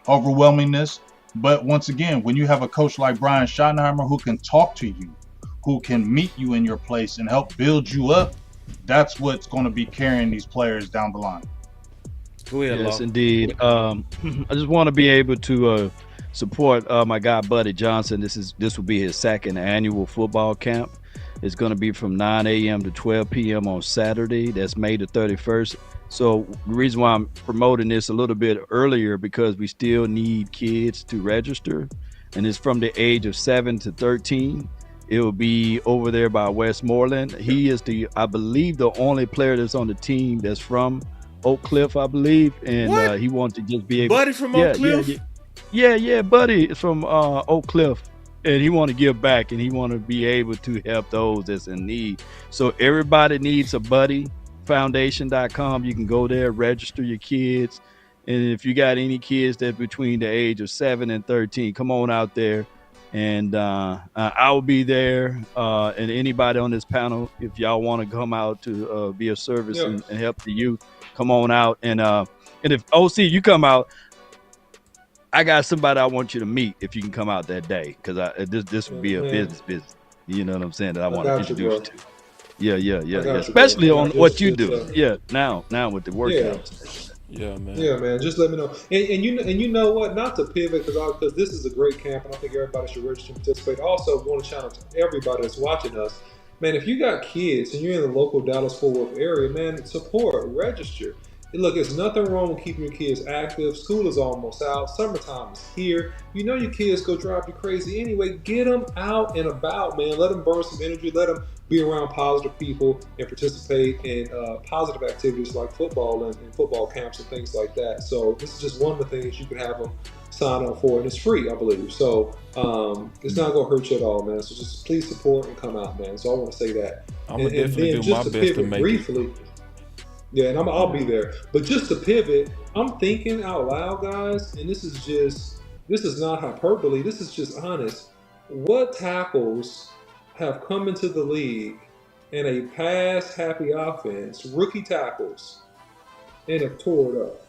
S3: overwhelmingness. But once again, when you have a coach like Brian Schottenheimer who can talk to you, who can meet you in your place and help build you up, that's what's going to be carrying these players down the line.
S1: Go ahead,
S2: yes,
S1: Law.
S2: indeed. I just want to be able to support my guy Buddy Johnson. This will be his second annual football camp. It's going to be from 9 a.m. to 12 p.m. on Saturday. That's May the 31st. So the reason why I'm promoting this a little bit earlier, because we still need kids to register, and it's from the age of 7 to 13. It will be over there by Westmoreland. He is I believe, the only player that's on the team that's from Oak Cliff, I believe, and he wants to just be able.
S1: Buddy from Oak Cliff?
S2: Yeah, Buddy is from Oak Cliff, and he want to give back, and he want to be able to help those that's in need. So everybody needs a buddy. Foundation.com. You can go there, register your kids, and if you got any kids that between the age of 7 and 13, come on out there, and I will be there. And anybody on this panel, if y'all want to come out to be of service and help the youth, come on out. And if OC, you come out, I got somebody I want you to meet if you can come out that day, because this would be a business. You know what I'm saying? That I want to introduce you to. Yeah. Especially on what you do. Now with the workouts.
S1: Yeah, man.
S13: Yeah, man. Just let me know. And you know what? Not to pivot, because this is a great camp, and I think everybody should register and participate. Also, I want to shout out to everybody that's watching us. Man, if you got kids and you're in the local Dallas-Fort Worth area, man, support, register. And look, there's nothing wrong with keeping your kids active. School is almost out. Summertime is here. You know your kids go drive you crazy anyway. Get them out and about, man. Let them burn some energy. Let them be around positive people and participate in positive activities like football and football camps and things like that. So this is just one of the things you can have them sign up for, and it's free, I believe. So it's not going to hurt you at all, man. So just please support and come out, man. So I want to say that.
S1: I'm going to definitely do my best to make
S13: briefly, it. Yeah, and I'll be there. But just to pivot, I'm thinking out loud, guys, and this is not hyperbole. This is just honest. What tackles have come into the league in a pass-happy offense, rookie tackles, and have tore it up?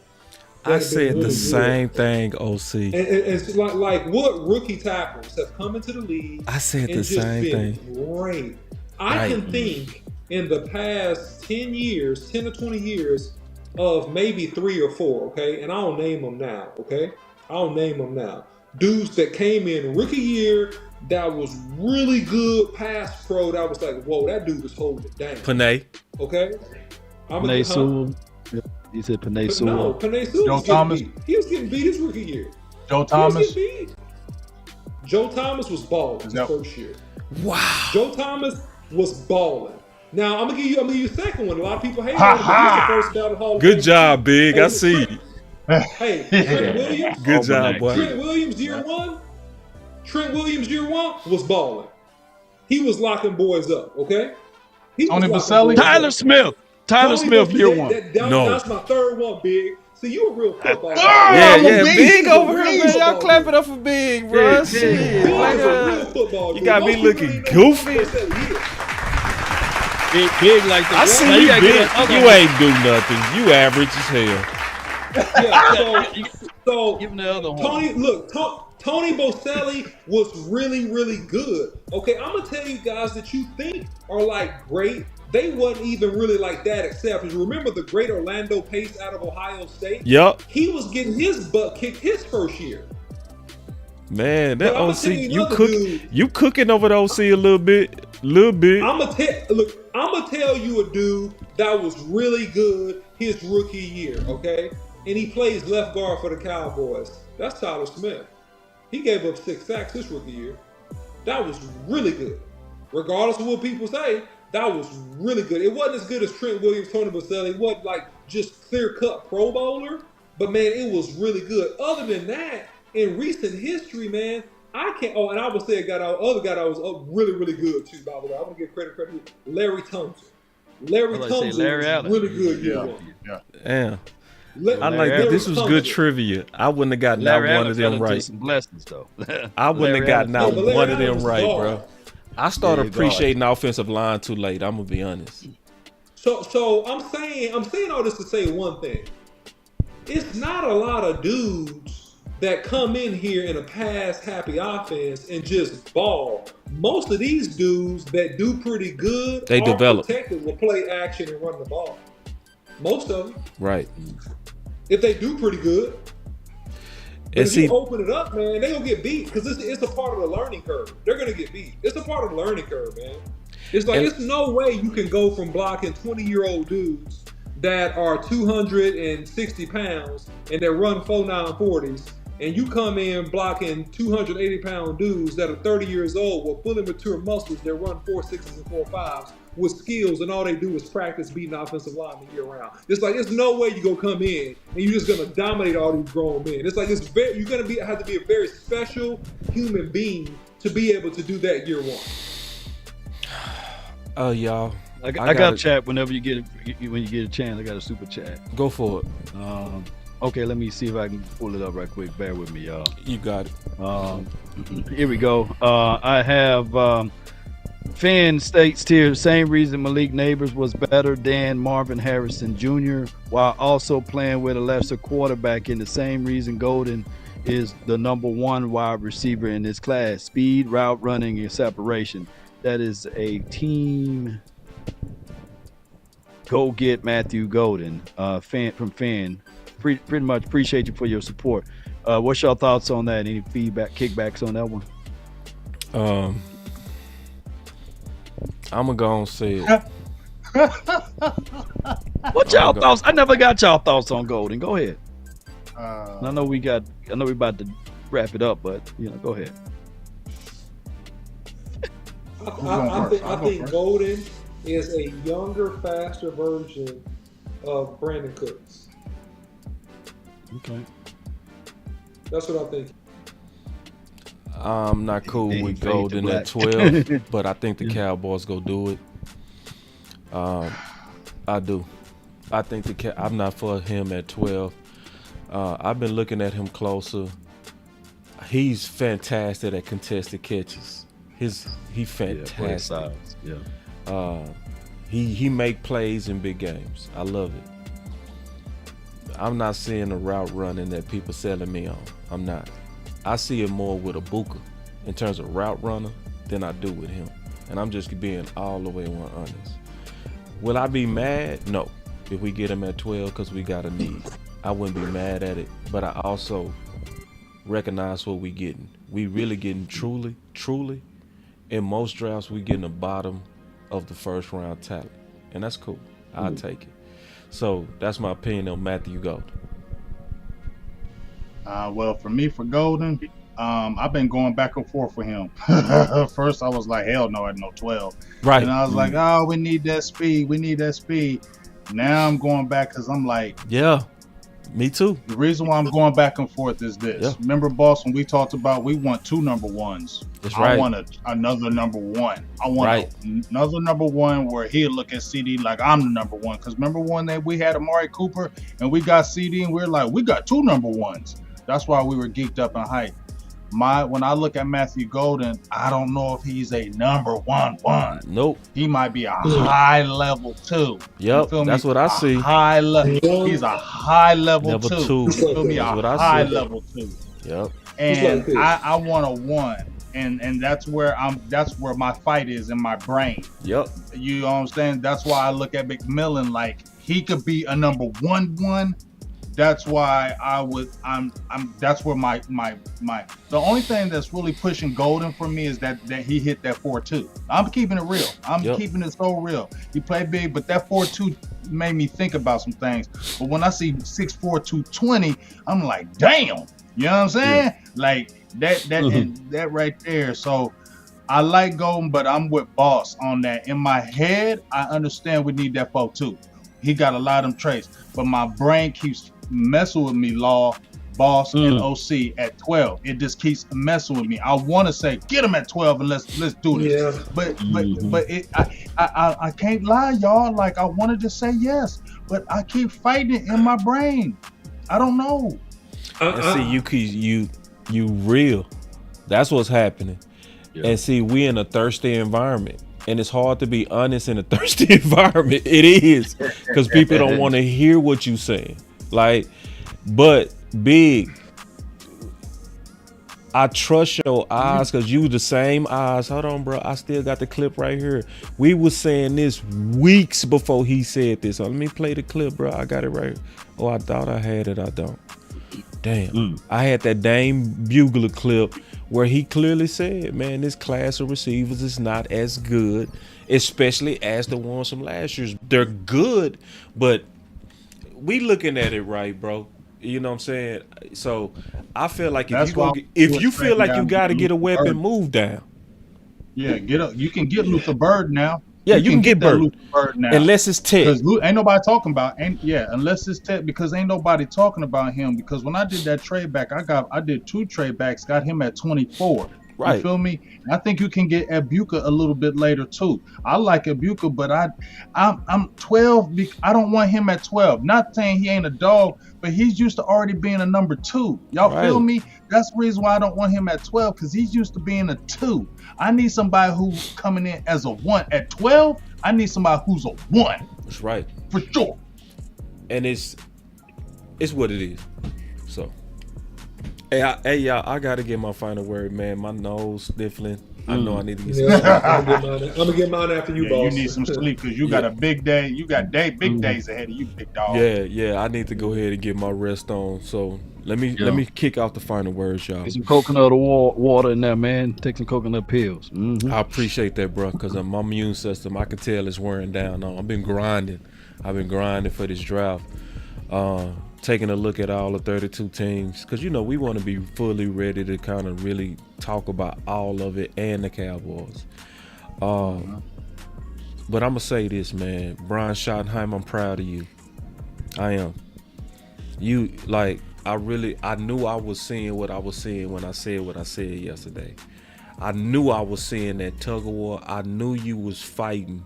S1: I said the same thing, OC.
S13: And it's like what rookie tackles have come into the league?
S1: I said the same thing.
S13: Great. I can think in the past 10 to 20 years of maybe 3 or 4, okay? And I don't name them now, okay? I don't name them now. Dudes that came in rookie year that was really good pass pro. That was like, whoa, that dude was holding it down.
S1: Panay.
S13: Okay?
S2: Panay Sewell. You said Panay Sewell.
S13: No, Panay Sewell was getting beat. He was getting beat his rookie year.
S3: Joe Thomas.
S13: Joe Thomas was balling his first year.
S1: Wow.
S13: Joe Thomas was balling. Now I'm gonna give you a second one. A lot of people hate him, but he's the first ballot Hall of
S1: Good
S13: Fame.
S1: job, Big. I see you.
S13: Hey, Trent Williams.
S1: Good job, boy.
S13: Trent Williams year one was balling. He was locking boys up. Okay.
S3: Tony Baselli.
S2: Tyler Smith. Tyler Smith year one.
S1: No.
S13: That's my third one, Big. See, you a real football guy.
S1: Yeah, Big over here, man. Y'all clap it up for Big, bro. Shit.
S13: Big is a real football dude.
S1: You got me
S13: Most
S1: looking
S13: people ain't
S1: goofy.
S2: Big like the
S1: I see you, Big. You ain't do nothing. You average as hell.
S13: Yeah, so
S2: give him the other one.
S13: Tony Baselli was really, really good. Okay, I'm gonna tell you guys that you think are like great. They wasn't even really like that, except you remember the great Orlando Pace out of Ohio State?
S1: Yep.
S13: He was getting his butt kicked his first year.
S1: Man, that
S13: But
S1: OC, you cooking over the OC a little bit.
S13: I'm gonna tell you a dude that was really good his rookie year, okay? And he plays left guard for the Cowboys. That's Tyler Smith. He gave up 6 sacks his rookie year. That was really good. Regardless of what people say, that was really good. It wasn't as good as Trent Williams, Tony Baselli. It wasn't like just clear-cut Pro Bowler, but man, it was really good. Other than that, in recent history, man, I can't. Oh, and I would say other guy that was really, really good too. By the way, I want to give credit. Larry Thompson. Larry Thompson was really good.
S3: Yeah.
S1: Damn. I like that. This was good trivia. I wouldn't have got not one of them right.
S2: Some blessings though.
S1: I wouldn't have got not one of them right,
S13: gone.
S1: bro. I started appreciating the offensive line too late. I'm gonna be honest.
S13: So I'm saying all this to say one thing. It's not a lot of dudes that come in here in a pass-happy offense and just ball. Most of these dudes that do pretty good,
S1: they develop.
S13: Protected will play action and run the ball. Most of them,
S1: right?
S13: If they do pretty good.
S1: And
S13: if you open it up, man, they gonna get beat because it's a part of the learning curve. They're gonna get beat. It's a part of the learning curve, man. It's like it's no way you can go from blocking 20-year-old dudes that are 260 pounds and that run 4.940s, and you come in blocking 280-pound dudes that are 30 years old with fully mature muscles that run 4.6s and 4.5s with skills, and all they do is practice beating offensive linemen year round. It's like there's no way you gonna come in and you're just gonna dominate all these grown men. It's like you're gonna have to be a very special human being to be able to do that year one.
S1: Oh, y'all.
S2: I got a chat whenever you get a chance. I got a super chat.
S1: Go for it.
S2: Okay, let me see if I can pull it up right quick. Bear with me, y'all.
S1: You got it.
S2: Here we go. I have Finn states here, same reason Malik Neighbors was better than Marvin Harrison Jr. while also playing with a lesser quarterback, in the same reason Golden is the number 1 wide receiver in this class. Speed, route running, and separation. That is a team. Go get Matthew Golden. From Finn. Pretty much appreciate you for your support. What's your thoughts on that? Any feedback, kickbacks on that one?
S1: I'm gonna go and say it.
S2: What y'all thoughts? I never got y'all thoughts on Golden. Go ahead. I know we about to wrap it up, but go ahead.
S13: I think Golden is a younger, faster version of Brandon Cooks.
S2: Okay.
S13: That's what I think.
S1: I'm not cool with Golden at 12, but I think the Cowboys go do it. I do. I think I'm not for him at 12. I've been looking at him closer. He's fantastic at contested catches. He fantastic. He make plays in big games. I love it. I'm not seeing the route running that people selling me on. I'm not. I see it more with Abuka in terms of route runner than I do with him. And I'm just being all the way honest. Will I be mad? No. if we get him at 12 because we got a need. I wouldn't be mad at it, but I also recognize what we getting. We really getting truly. In most drafts, we getting the bottom of the first round talent, and that's cool. I'll take it. So that's my opinion on Matthew Golden.
S3: Well, for me, for Golden, I've been going back and forth with him. First, I was like, hell no, at no 12.
S1: Right.
S3: And I was like, oh, we need that speed. Now I'm going back because I'm like,
S1: yeah, me too.
S3: The reason why I'm going back and forth is this.
S1: Yeah.
S3: Remember, boss, when we talked about we want 2 number ones.
S1: That's right.
S3: I want another number one. I want another number one where he'll look at CD like I'm the number one. Because remember one that we had Amari Cooper and we got CD and we're like, we got 2 number ones. That's why we were geeked up and hyped. When I look at Matthew Golden, I don't know if he's a number one.
S1: Nope.
S3: He might be a high level 2.
S1: Yep, that's what I see.
S3: High level. He's a high level 2. You feel me?
S1: That's
S3: a
S1: what I
S3: high
S1: see.
S3: level 2.
S1: Yep.
S3: And I want a 1. And that's where my fight is in my brain.
S1: Yep.
S3: You know what I'm saying? That's why I look at McMillan like he could be a number 1. That's why that's where my the only thing that's really pushing Golden for me is that he hit that 4.2. I'm keeping it real. I'm keeping it so real. He played big, but that 4.2 made me think about some things. But when I see 6'4", 220, I'm like, damn. You know what I'm saying? Yeah. Like that right there. So I like Golden, but I'm with Boss on that. In my head, I understand we need that 4.2. He got a lot of them traits, but my brain keeps messing with me, Boss, and OC at 12. It just keeps messing with me. I want to say get him at 12 and let's do this. Yeah. But I can't lie, y'all. Like I want to just say yes, but I keep fighting it in my brain. I don't know.
S1: And see, you real. That's what's happening. Yeah. And see, we in a thirsty environment. And it's hard to be honest in a thirsty environment. It is, because people don't want to hear what you saying. Like, but Big, I trust your eyes because you the same eyes. Hold on, bro. I still got the clip right here. We was saying this weeks before he said this. So let me play the clip, bro. I got it right here. Oh, I thought I had it. I don't. Damn. I had that Dame Bugler clip where he clearly said, man, this class of receivers is not as good, especially as the ones from last year's. They're good, but we looking at it right, bro. You know what I'm saying? So I feel like if you feel like you got to get a weapon, move down.
S3: Yeah, get up. You can get Luther Bird now.
S1: Yeah, you can get Bird
S3: now.
S1: Unless it's Tech.
S3: Because ain't nobody talking about unless it's Tech, because ain't nobody talking about him. Because when I did that trade back, I did 2 trade backs, got him at 24.
S1: Right.
S3: You feel me? And I think you can get Ibuka a little bit later too. I like Ibuka, but I'm 12. I don't want him at 12. Not saying he ain't a dog, but he's used to already being a number 2. Y'all feel me? That's the reason why I don't want him at 12, because he's used to being a 2. I need somebody who's coming in as a 1. At 12, I need somebody who's a 1.
S1: That's right.
S3: For sure.
S1: And it's what it is. So. Hey, y'all, I gotta get my final word, man. My nose sniffling. I know I need to get some sleep.
S13: I'm gonna get mine after you, boss.
S3: You need some sleep because you got a big day. You got big days ahead of you, big dog.
S1: Yeah. I need to go ahead and get my rest on. So let me kick off the final words, y'all.
S2: Get some coconut water in there, man. Take some coconut pills.
S1: I appreciate that, bro, because my immune system, I can tell it's wearing down. I've been grinding for this draft. Taking a look at all the 32 teams, because we want to be fully ready to kind of really talk about all of it and the Cowboys. But I'm gonna say this, man, Brian Schottenheimer, I'm proud of you. I am. I knew I was seeing what I was seeing when I said what I said yesterday. I knew I was seeing that tug of war. I knew you was fighting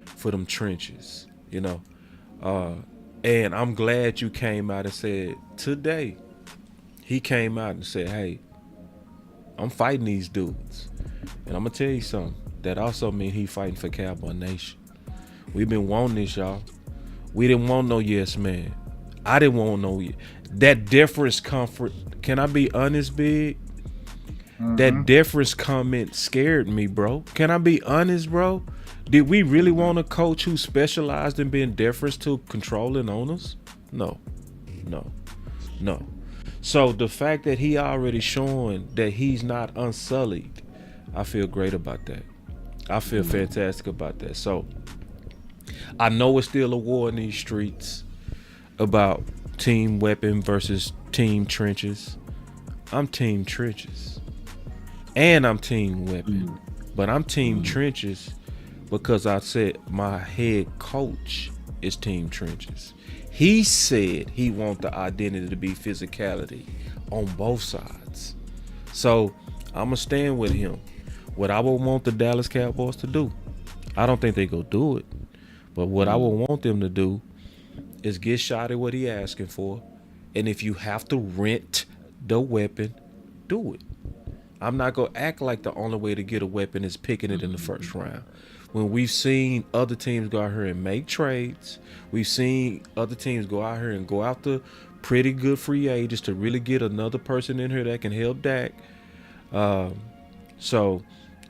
S1: for them trenches, And I'm glad you came out and said today. He came out and said, hey, I'm fighting these dudes. And I'm going to tell you something. That also means he fighting for Cowboy Nation. We've been wanting this, y'all. We didn't want no yes man. I didn't want no yes. That deference comfort. Can I be honest, Big? That deference comment scared me, bro. Can I be honest, bro? Did we really want a coach who specialized in being deference to controlling owners? No. So the fact that he already showing that he's not unsullied, I feel great about that. I feel fantastic about that. So I know it's still a war in these streets about team weapon versus team trenches. I'm team trenches. And I'm team weapon. But I'm team trenches because I said my head coach is team trenches. He said he wants the identity to be physicality on both sides. So I'm going to stand with him. What I would want the Dallas Cowboys to do, I don't think they go do it. But what I would want them to do is get shot at what he asking for. And if you have to rent the weapon, do it. I'm not going to act like the only way to get a weapon is picking it in the first round. When we've seen other teams go out here and make trades, we've seen other teams go out here and go after pretty good free agents to really get another person in here that can help Dak. So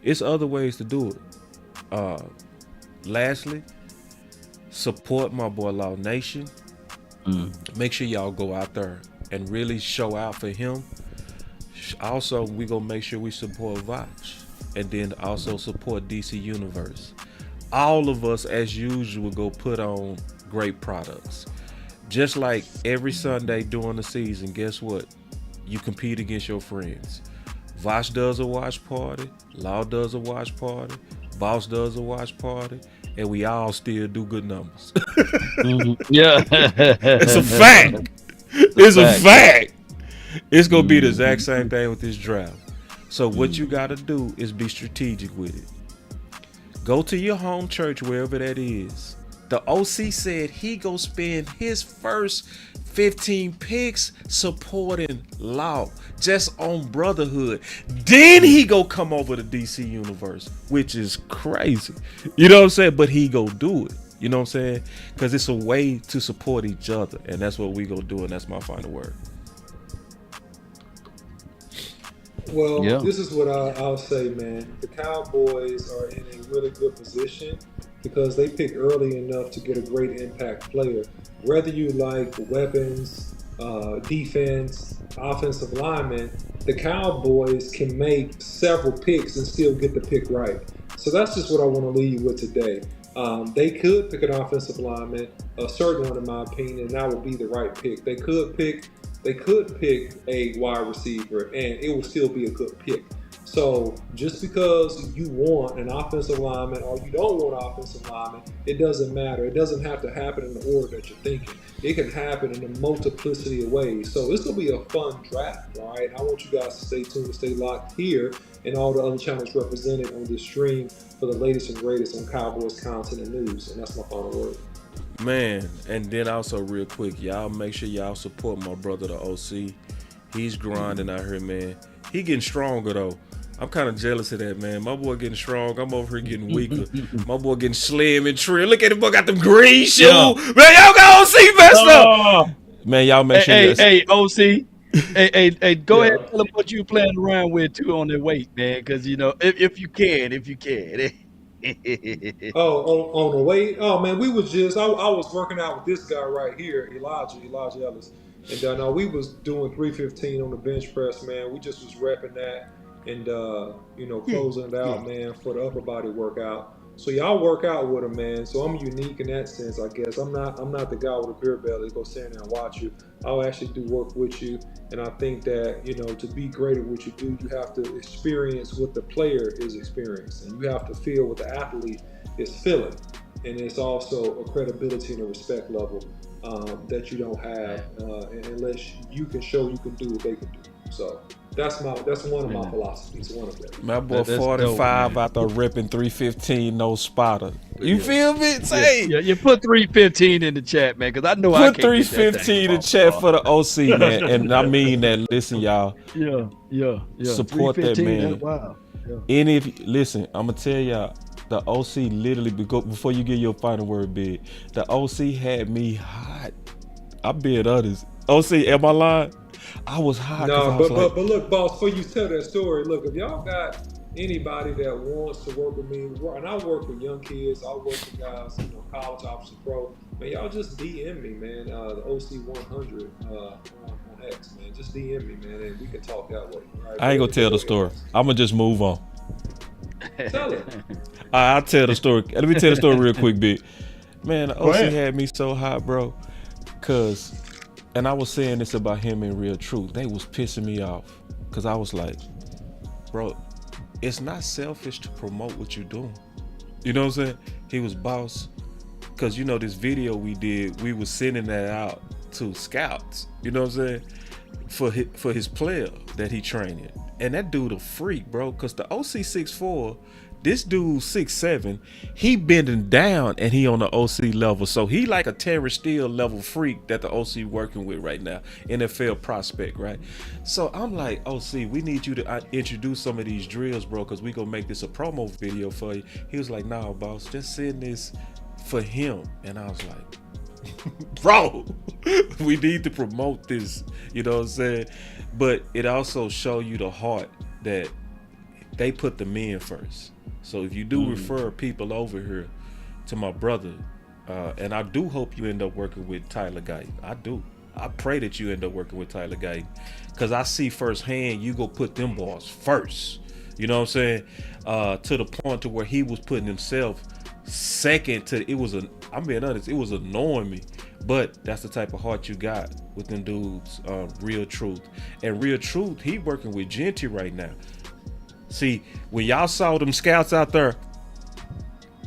S1: it's other ways to do it. Lastly, support my boy Law Nation. Make sure y'all go out there and really show out for him. Also, we gonna make sure we support Vach, and then also support DC Universe. All of us, as usual, go put on great products. Just like every Sunday during the season, guess what? You compete against your friends. Vach does a watch party, Law does a watch party, Boss does a watch party, and we all still do good numbers.
S2: Yeah.
S1: It's a fact. It's a fact. It's going to be the exact same thing with this draft. So what you got to do is be strategic with it. Go to your home church, wherever that is. The OC said he go spend his first 15 picks supporting Law, just on brotherhood. Then he go come over to DC Universe, which is crazy. You know what I'm saying? But he go do it. You know what I'm saying? Because it's a way to support each other, and that's what we go do, and that's my final word.
S13: Well, this is what I'll say, man. The Cowboys are in a really good position because they pick early enough to get a great impact player. Whether you like weapons, defense, offensive linemen, the Cowboys can make several picks and still get the pick right. So that's just what I want to leave you with today. They could pick an offensive lineman, a certain one in my opinion, and that would be the right pick. They could pick a wide receiver, and it will still be a good pick. So just because you want an offensive lineman or you don't want an offensive lineman, it doesn't matter. It doesn't have to happen in the order that you're thinking. It can happen in a multiplicity of ways. So it's going to be a fun draft, all right? I want you guys to stay tuned, to stay locked here and all the other channels represented on this stream for the latest and greatest on Cowboys content and news. And that's my final word.
S1: Man, and then also real quick, y'all make sure y'all support my brother, the OC. He's grinding out here, man. He getting stronger, though. I'm kind of jealous of that, man. My boy getting strong. I'm over here getting weaker. My boy getting slim and trim. Look at him, boy got them green shoes. Yeah. Man, y'all got OC messed up. Man, y'all make sure.
S2: Hey, OC. Hey, go ahead and tell them what you playing around with, too, on the weight, man. Because, you know, if you can.
S13: On the weight? Oh, man, we was just, I was working out with this guy right here, Elijah Ellis. And no, we was doing 315 on the bench press, man. We just was repping that. And, closing it out, man, for the upper body workout. So y'all work out with him, man. So I'm unique in that sense, I guess. I'm not the guy with a beer belly go stand there and watch you. I'll actually do work with you. And I think that, to be great at what you do, you have to experience what the player is experiencing. You have to feel what the athlete is feeling. And it's also a credibility and a respect level that you don't have unless you can show you can do what they can do. So that's one of my philosophies. One of them.
S1: My boy 45 out there ripping 315 no spotter. You feel me? Say
S2: yeah, you put 315 in the chat, man, because I know
S1: put
S2: I can't
S1: 315 in the chat for the OC, man. And I mean that. Listen, y'all.
S2: Yeah.
S1: Support that man.
S2: Wow. Yeah.
S1: Listen, I'm gonna tell y'all. The OC literally, before you get your final word, big. The OC had me hot. I'm being honest. OC, am I lying? I was hot.
S13: No, but look, boss, before you tell that story, look, if y'all got anybody that wants to work with me, and I work with young kids, I work with guys, college option pro. Man, y'all just DM me, man. The OC100 on X, man. Just DM me, man, and we can talk that way. Right?
S1: I ain't gonna tell the story. I'm gonna just move on.
S13: Tell it.
S1: I'll tell the story. Let me tell the story real quick, bit. Man, the OC had me so hot, bro. And I was saying this about him in Real Truth. They was pissing me off. Cause I was like, bro, it's not selfish to promote what you're doing. You know what I'm saying? He was boss. Cause this video we did, we was sending that out to scouts. You know what I'm saying? For his player that he training. And that dude a freak, bro. Cause the OC 6'4", this dude 6'7", he bending down and he on the OC level. So he like a Terrence Steele level freak that the OC working with right now. NFL prospect, right? So I'm like, OC, we need you to introduce some of these drills, bro, because we gonna make this a promo video for you. He was like, nah, boss, just send this for him. And I was like, bro, we need to promote this. You know what I'm saying? But it also show you the heart that they put the men first. So if you do refer people over here to my brother, and I do hope you end up working with Tyler Guyton. I do. I pray that you end up working with Tyler Guyton, because I see firsthand you go put them balls first. You know what I'm saying? To the point to where he was putting himself second to. I'm being honest. It was annoying me, but that's the type of heart you got with them dudes. Real Truth, and Real Truth, he working with Genty right now. See, when y'all saw them scouts out there, ooh,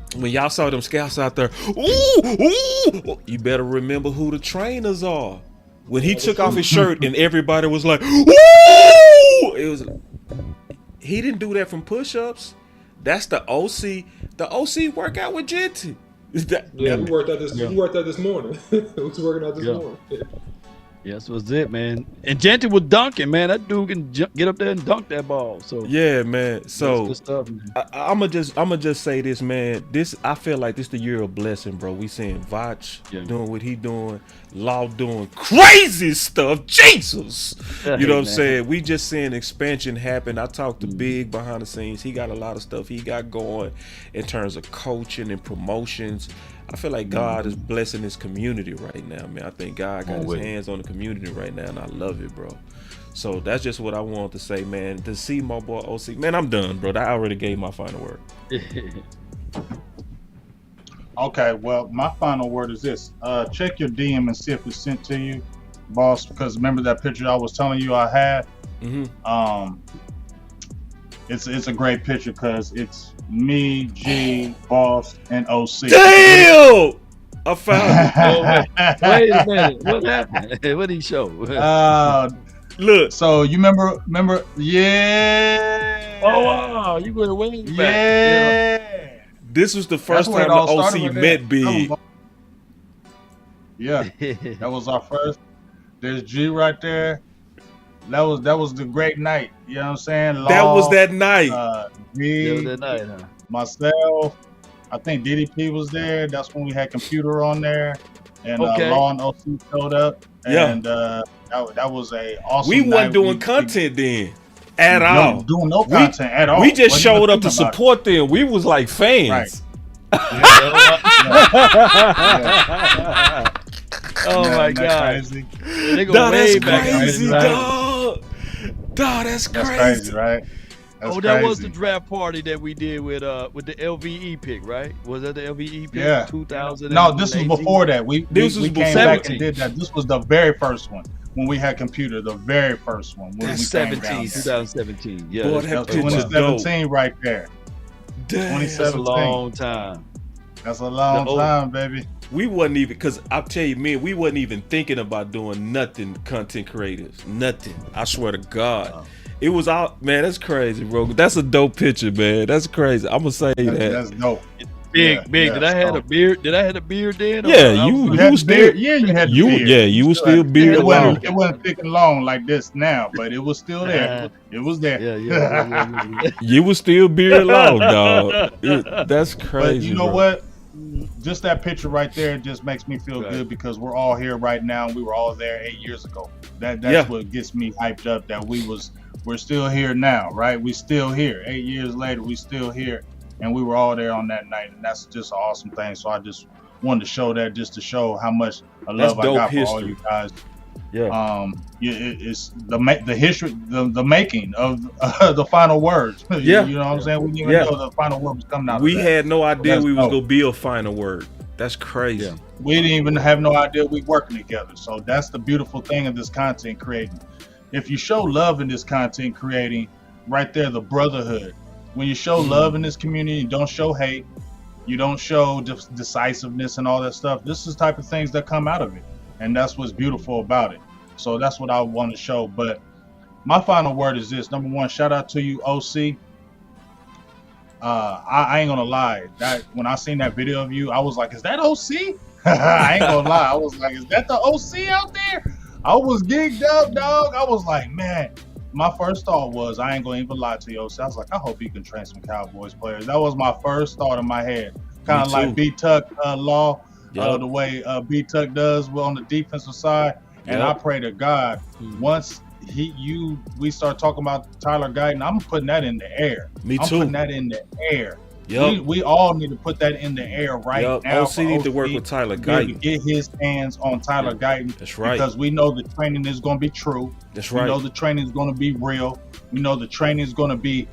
S1: you better remember who the trainers are. When he took off his shirt and everybody was like, ooh, he didn't do that from push-ups. That's the OC. The OC workout with Genty.
S13: We worked out this morning. We was working out this morning.
S2: Yes, was it, man. And Genty was dunking, man. That dude can get up there and dunk that ball. So
S1: yeah, man. So
S2: good stuff, man.
S1: I'ma just say this, man. I feel like this the year of blessing, bro. We seeing Vach doing what he doing, Law doing crazy stuff. Jesus, you know what I'm saying? We just seeing expansion happen. I talked to Big behind the scenes. He got a lot of stuff he got going in terms of coaching and promotions. I feel like God is blessing this community right now, man. I think God got his hands on the community right now, and I love it, bro. So that's just what I wanted to say, man. To see my boy OC, man, I'm done, bro. I already gave my final word.
S3: Okay, well, my final word is this. Check your DM and see if it's sent to you, boss, because remember that picture I was telling you I had? It's a great picture because it's me, G, Boss, and OC.
S1: Damn! I found
S2: it. Wait a minute. What happened? What did he show?
S1: Look.
S3: So you remember? Yeah.
S2: Oh, wow. You went way back.
S3: Yeah.
S1: This was the first time the OC met Big.
S3: Yeah. That was our first. There's G right there. That was the great night. You know what I'm saying? Law,
S1: that was that night.
S3: G, myself. I think DDP was there. That's when we had computer on there. And Law and OC showed up. And that was a awesome
S1: We
S3: night.
S1: wasn't doing content then at all.
S3: Doing no content at all.
S1: We just showed up to support them. We was like fans.
S3: Right.
S2: Oh my God.
S3: Crazy.
S1: That's crazy, dog. Dog, that's crazy,
S3: right? That's
S2: that
S3: crazy.
S2: was the draft party that we did with the LVE pick, right? Was that the LVE pick?
S3: Yeah.
S2: 2000.
S3: No, this was before that. We came back and did that. This was the very first one when we had computer. The very first one. When
S2: That's 2017. Yeah,
S1: boy,
S3: that 2017 right there.
S1: Damn.
S3: 2017.
S2: That's a long time.
S3: That's a long time, baby.
S1: We wasn't even, because I'll tell you, man, we wasn't even thinking about doing nothing content creatives. Nothing. I swear to God. It was out, man. That's crazy, bro. That's a dope picture, man. That's crazy. I'm gonna say that.
S3: That's dope.
S2: Big. Did I have a beard? Did I have a beard then?
S1: Yeah, you still.
S3: Yeah, you had the beard.
S1: Yeah, you was still beard long.
S3: It wasn't thick and long like this now, but it was still there. It was there.
S2: Yeah.
S1: You was still beard long, dog. That's crazy.
S3: But you know
S1: bro.
S3: what? just that picture right there just makes me feel good because we're all here right now. We were all there 8 years ago. That's what gets me hyped up, that we're still here now, right? We still here. 8 years later, we still here, and we were all there on that night, and that's just an awesome thing. So I just wanted to show that, just to show how much love I got for all you guys. It's the history, the making of the final words. You know what I'm saying? We didn't even know the final word was coming out.
S1: We had no idea we was gonna be a final word. That's crazy.
S3: We didn't even have no idea we working together. So that's the beautiful thing of this content creating. If you show love in this content creating, right there, the brotherhood. When you show love in this community, you don't show hate, you don't show decisiveness and all that stuff. This is the type of things that come out of it. And that's what's beautiful about it. So that's what I want to show. But my final word is this. Number one, shout out to you, OC. I ain't gonna lie. That when I seen that video of you, I was like, is that OC? I ain't gonna lie. I was like, is that the OC out there? I was geeked up, dog. I was like, man, my first thought was, I ain't gonna even lie to you, OC. I was like, I hope he can train some Cowboys players. That was my first thought in my head. Kind of like B-Tuck Law. The way B-Tuck does on the defensive side. And I pray to God, once we start talking about Tyler Guyton, I'm putting that in the air. I'm putting that in the air. We all need to put that in the air right now.
S1: OC need to work with Tyler Guyton.
S3: To get his hands on Tyler Guyton.
S1: That's right.
S3: Because we know the training is going to be true.
S1: That's right.
S3: We know the training is going to be real. We know the training is going to be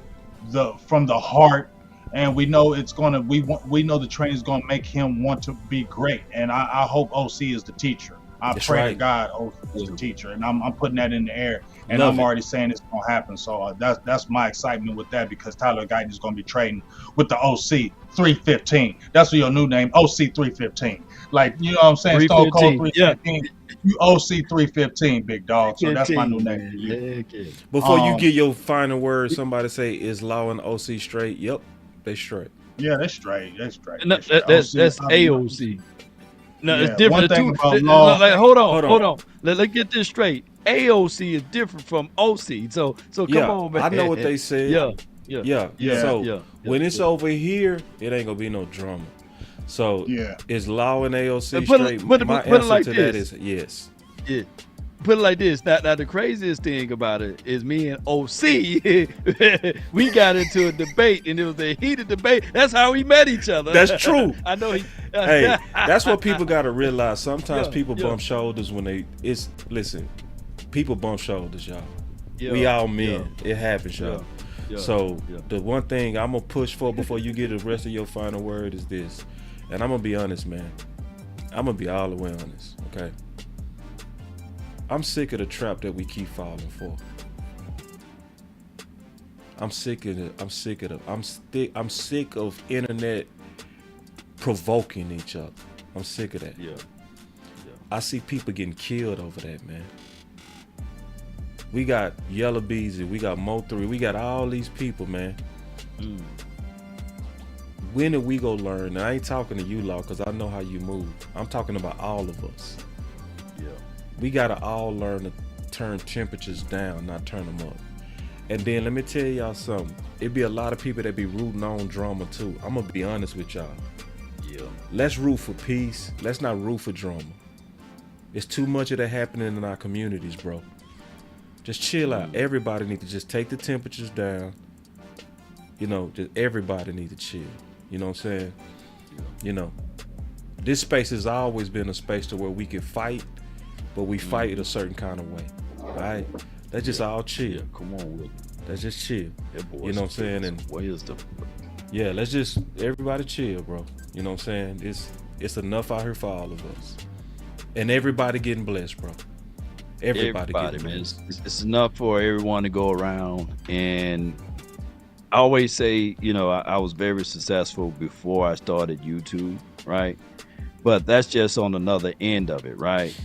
S3: from the heart. And we know it's gonna. We know the training is gonna make him want to be great. And I hope OC is the teacher. I pray to God OC is the teacher, and I'm putting that in the air. And I'm already saying it's gonna happen. So that's my excitement with that, because Tyler Guyton is gonna be trading with the OC 315. That's your new name, OC 315. Like, you know what I'm saying? Stone Cold 315. You OC 315, big dog. So that's my new name for you.
S1: Before you get your final word, somebody say, is Law and OC straight? Yep. They straight.
S3: Yeah, that's straight. That's straight.
S2: No, that's AOC. No, it's different. Hold on. Let's get this straight. AOC is different from OC. So come on, man.
S1: I know what they said. Yeah. So when it's over here, it ain't gonna be no drama. So is Law and AOC straight? My answer to that is yes.
S2: Yeah. Put it like this. Now the craziest thing about it is me and OC, we got into a debate, and it was a heated debate. That's how we met each other.
S1: That's true.
S2: I know.
S1: Hey, that's what people got to realize. Sometimes people bump shoulders when listen, people bump shoulders, y'all. We all men. It happens, y'all. So the one thing I'm going to push for before you get the rest of your final word is this. And I'm going to be honest, man. I'm going to be all the way honest, okay? I'm sick of the trap that we keep falling for. I'm sick of it. I'm sick of internet provoking each other. I'm sick of that. I see people getting killed over that, man. We got Yellow Beezy, we got Mo3, we got all these people, man. When are we gonna learn? Now, I ain't talking to you, Law, because I know how you move. I'm talking about all of us. We gotta all learn to turn temperatures down, not turn them up. And then let me tell y'all something. It be a lot of people that be rooting on drama too. I'm gonna be honest with y'all. Let's root for peace. Let's not root for drama. It's too much of that happening in our communities, bro. Just chill out. Everybody need to just take the temperatures down. You know, just everybody need to chill. You know what I'm saying? You know, this space has always been a space to where we can fight, but we fight it a certain kind of way. All right? Let's just all chill.
S2: Come on with it.
S1: Let's just chill. You know what I'm saying? And yeah, let's just everybody chill, bro. You know what I'm saying? It's enough out here for all of us. And everybody getting blessed, bro. Everybody getting blessed.
S2: Man. It's enough for everyone to go around. And I always say, you know, I was very successful before I started YouTube, right? But that's just on another end of it, right?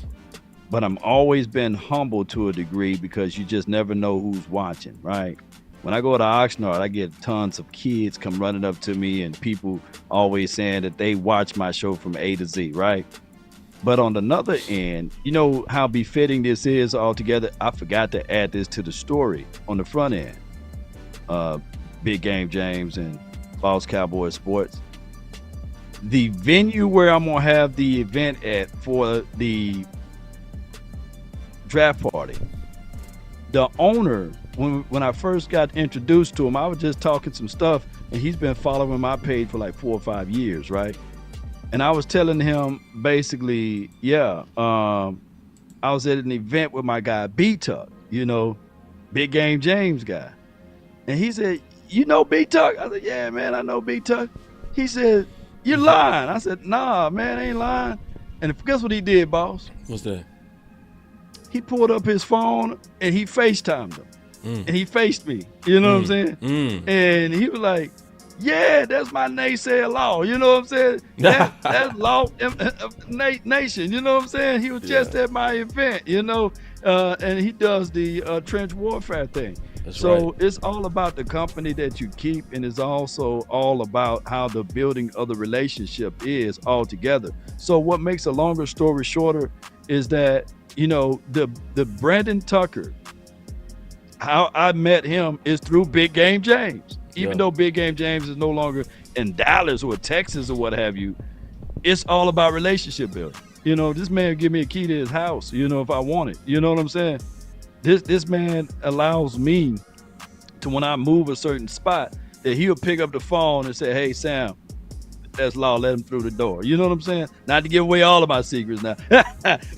S2: But I'm always been humble to a degree, because you just never know who's watching, right? When I go to Oxnard, I get tons of kids come running up to me, and people always saying that they watch my show from A to Z, right? But on another end, you know how befitting this is altogether? I forgot to add this to the story on the front end. Big Game James and BossCowboySports. the venue where I'm gonna have the event at for the draft party, the owner, when I first got introduced to him, I was just talking some stuff, and he's been following my page for like 4 or 5 years, right? And I was telling him basically, I was at an event with my guy B-Tuck, Big Game James guy. And he said, you know B-Tuck? I said, yeah, man, I know B-Tuck. He said, you're lying. I said, nah, man, I ain't lying. And guess what he did, boss?
S1: What's that?
S2: He pulled up his phone and he FaceTimed him. And he faced me. You know what I'm saying? And he was like, yeah, that's my naysayer law. You know what I'm saying? That's law nation. You know what I'm saying? He was just at my event, and he does the trench warfare thing. So it's all about the company that you keep, and it's also all about how the building of the relationship is all together. So what makes a longer story shorter is that, the Brandon Tucker, how I met him is through Big Game James. Even though Big Game James is no longer in Dallas or Texas or what have you, it's all about relationship building. This man give me a key to his house, if I want it. You know what I'm saying? This man allows me to, when I move a certain spot, that he'll pick up the phone and say, hey, Sam, that's law, let him through the door. You know what I'm saying? Not to give away all of my secrets now.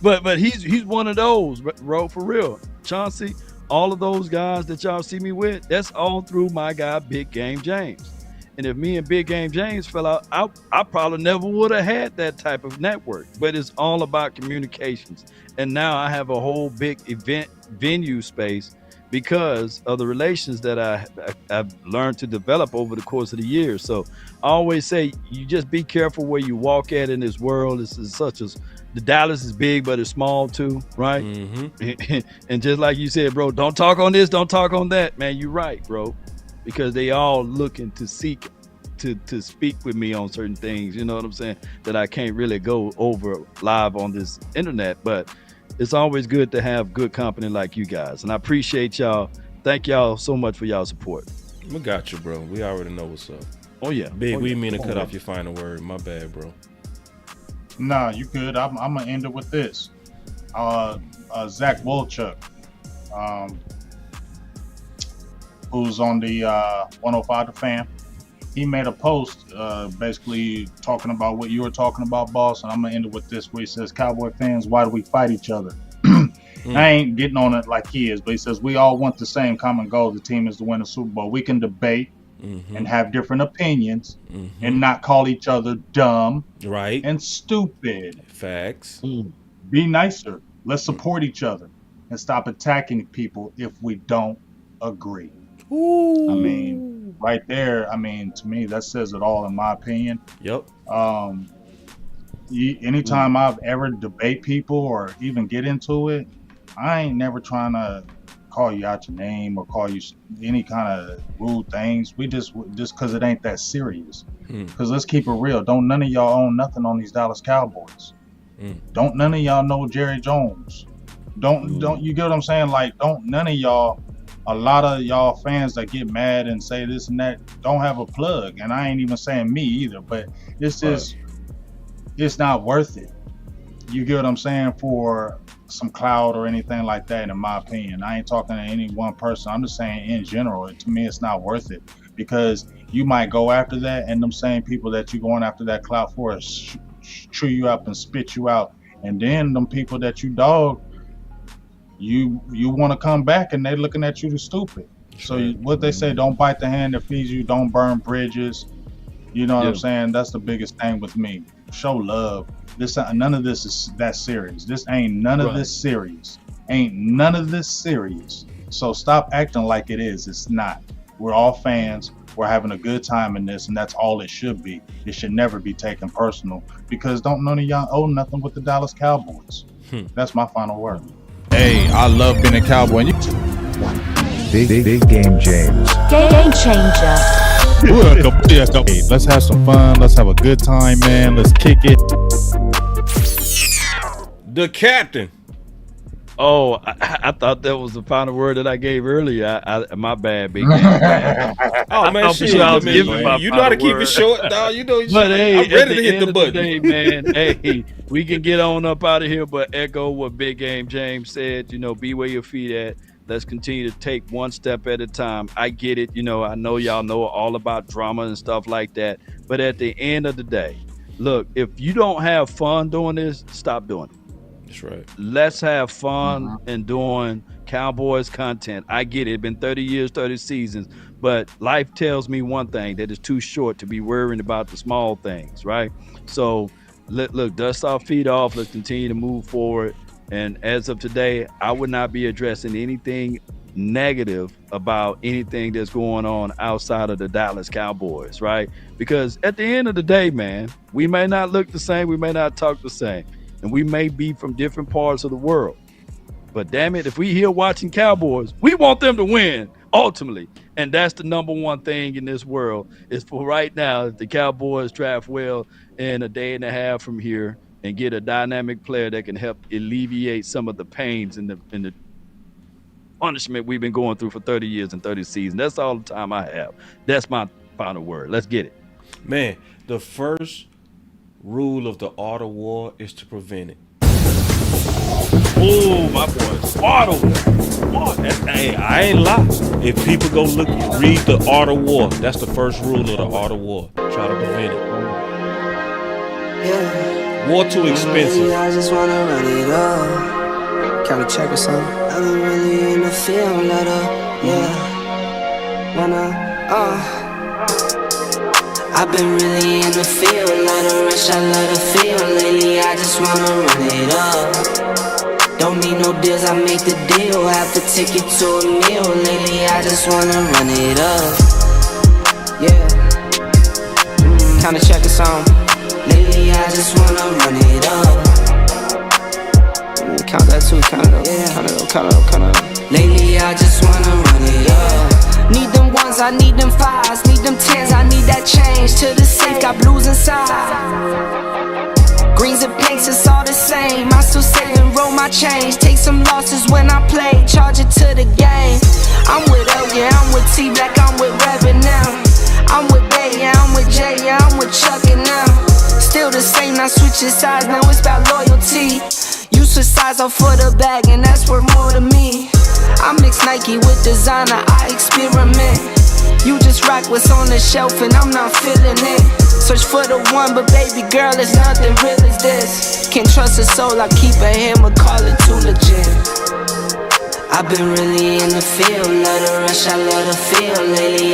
S2: but he's one of those, bro, for real. Chauncey, all of those guys that y'all see me with, that's all through my guy, Big Game James. And if me and Big Game James fell out, I probably never would have had that type of network. But it's all about communications. And now I have a whole big event venue space because of the relations that I've learned to develop over the course of the years. So I always say, you just be careful where you walk at in this world. It's such as the Dallas is big, but it's small too, right? And just like you said, bro, don't talk on this, don't talk on that, man. You're right, bro, because they all looking to seek to speak with me on certain things. You know what I'm saying? That I can't really go over live on this internet, but it's always good to have good company like you guys, and I appreciate y'all. Thank y'all so much for y'all support.
S1: We got you, bro. We already know what's up.
S2: Oh yeah,
S1: Big. We mean to cut off your final word. My bad, bro.
S3: Nah, you good. I'm gonna end it with this. Zach Wolchuk, who's on the 105 The Fan, he made a post basically talking about what you were talking about, boss. And I'm gonna end it with this, where he says, Cowboy fans, why do we fight each other? I ain't getting on it like he is, but he says we all want the same common goal. The team is to win the Super Bowl. We can debate and have different opinions and not call each other dumb and stupid.
S1: Facts.
S3: Be nicer. Let's support each other and stop attacking people if we don't agree. I mean, right there, to me, that says it all in my opinion.
S1: Yep.
S3: Anytime I've ever debate people or even get into it, I ain't never trying to call you out your name or call you any kind of rude things. We just because it ain't that serious. Because let's keep it real. Don't none of y'all own nothing on these Dallas Cowboys. Don't none of y'all know Jerry Jones. Don't you get what I'm saying? Like, don't none of y'all, a lot of y'all fans that get mad and say this and that don't have a plug. And I ain't even saying me either, but it's just, it's not worth it. You get what I'm saying? For some clout or anything like that, in my opinion. I ain't talking to any one person. I'm just saying in general, to me, it's not worth it, because you might go after that, and them same people that you're going after that clout for chew you up and spit you out. And then them people that you dog, you want to come back and they looking at you as stupid. So what they say, don't bite the hand that feeds you, don't burn bridges. You know what I'm saying? That's the biggest thing with me. Show love. None of this is that serious. This ain't none of this serious. Ain't none of this serious. So stop acting like it is. It's not. We're all fans. We're having a good time in this, and that's all it should be. It should never be taken personal, because don't none of y'all owe nothing with the Dallas Cowboys. That's my final word.
S14: Hey, I love being a Cowboy.
S15: Big Game James.
S16: Game changer.
S14: Let's have some fun. Let's have a good time, man. Let's kick it.
S1: The captain.
S2: Oh, I thought that was the final word that I gave earlier. My bad, big game.
S1: Oh man,
S2: I'm
S1: shit.
S2: sure I was
S1: Man,
S2: giving my
S1: you know how to
S2: final
S1: keep it
S2: word.
S1: short, dog. You know,
S2: But hey,
S1: I'm ready
S2: at
S1: to hit
S2: end
S1: the
S2: of
S1: button.
S2: day, man, hey, we can get on up out of here, but echo what Big Game James said. You know, be where your feet at. Let's continue to take one step at a time. I get it. You know, I know y'all know all about drama and stuff like that. But at the end of the day, look, if you don't have fun doing this, stop doing it.
S1: That's right.
S2: Let's have fun and doing Cowboys content. I get it. It's been 30 years, 30 seasons, but life tells me one thing, that it's too short to be worrying about the small things, right? So look, dust our feet off. Let's continue to move forward. And as of today, I would not be addressing anything negative about anything that's going on outside of the Dallas Cowboys, right? Because at the end of the day, man, we may not look the same, we may not talk the same, and we may be from different parts of the world. But damn it, if we here watching Cowboys, we want them to win ultimately. And that's the number one thing in this world is for right now, if the Cowboys draft well in a day and a half from here and get a dynamic player that can help alleviate some of the pains and the punishment we've been going through for 30 years and 30 seasons. That's all the time I have. That's my final word. Let's get it.
S1: Man, the first rule of the art of war is to prevent it.
S2: Oh, my boy. Art of war.
S1: Hey, I ain't lie. If people go read the art of war, that's the first rule of the art of war. Try to prevent it.
S8: Yeah.
S1: War too expensive.
S8: I just wanna run it up. Count a check or something. I've been really in the field, let up. Yeah. I've been really in the field, let her rush, I let her feel. Lately, I just wanna run it up. Don't need no deals, I make the deal. Have to take it to a meal. Lately, I just wanna run it up. Yeah. Count a check or something. Lately, I just wanna run it up. Count that too, count it up, count it up, count it up, count it up. Lately, I just wanna run it up. Need them ones, I need them fives, need them tens, I need that change to the safe, got blues inside. Greens and pinks, it's all the same. I still save and roll my change. Take some losses when I play, charge it to the game. I'm with L, yeah, I'm with T Black, I'm with Revan now. I'm with Bay, yeah, I'm with Jay, yeah, I'm with Chuck and now. Still the same, not switching sides, now it's about loyalty. You switch sides off for the bag, and that's worth more to me. I mix Nike with designer, I experiment. You just rock what's on the shelf, and I'm not feeling it. Search for the one, but baby girl, it's nothing real as this. Can't trust a soul, I keep a hammer, call it too legit. I've been really in the field, let her rush, I let her feel lately.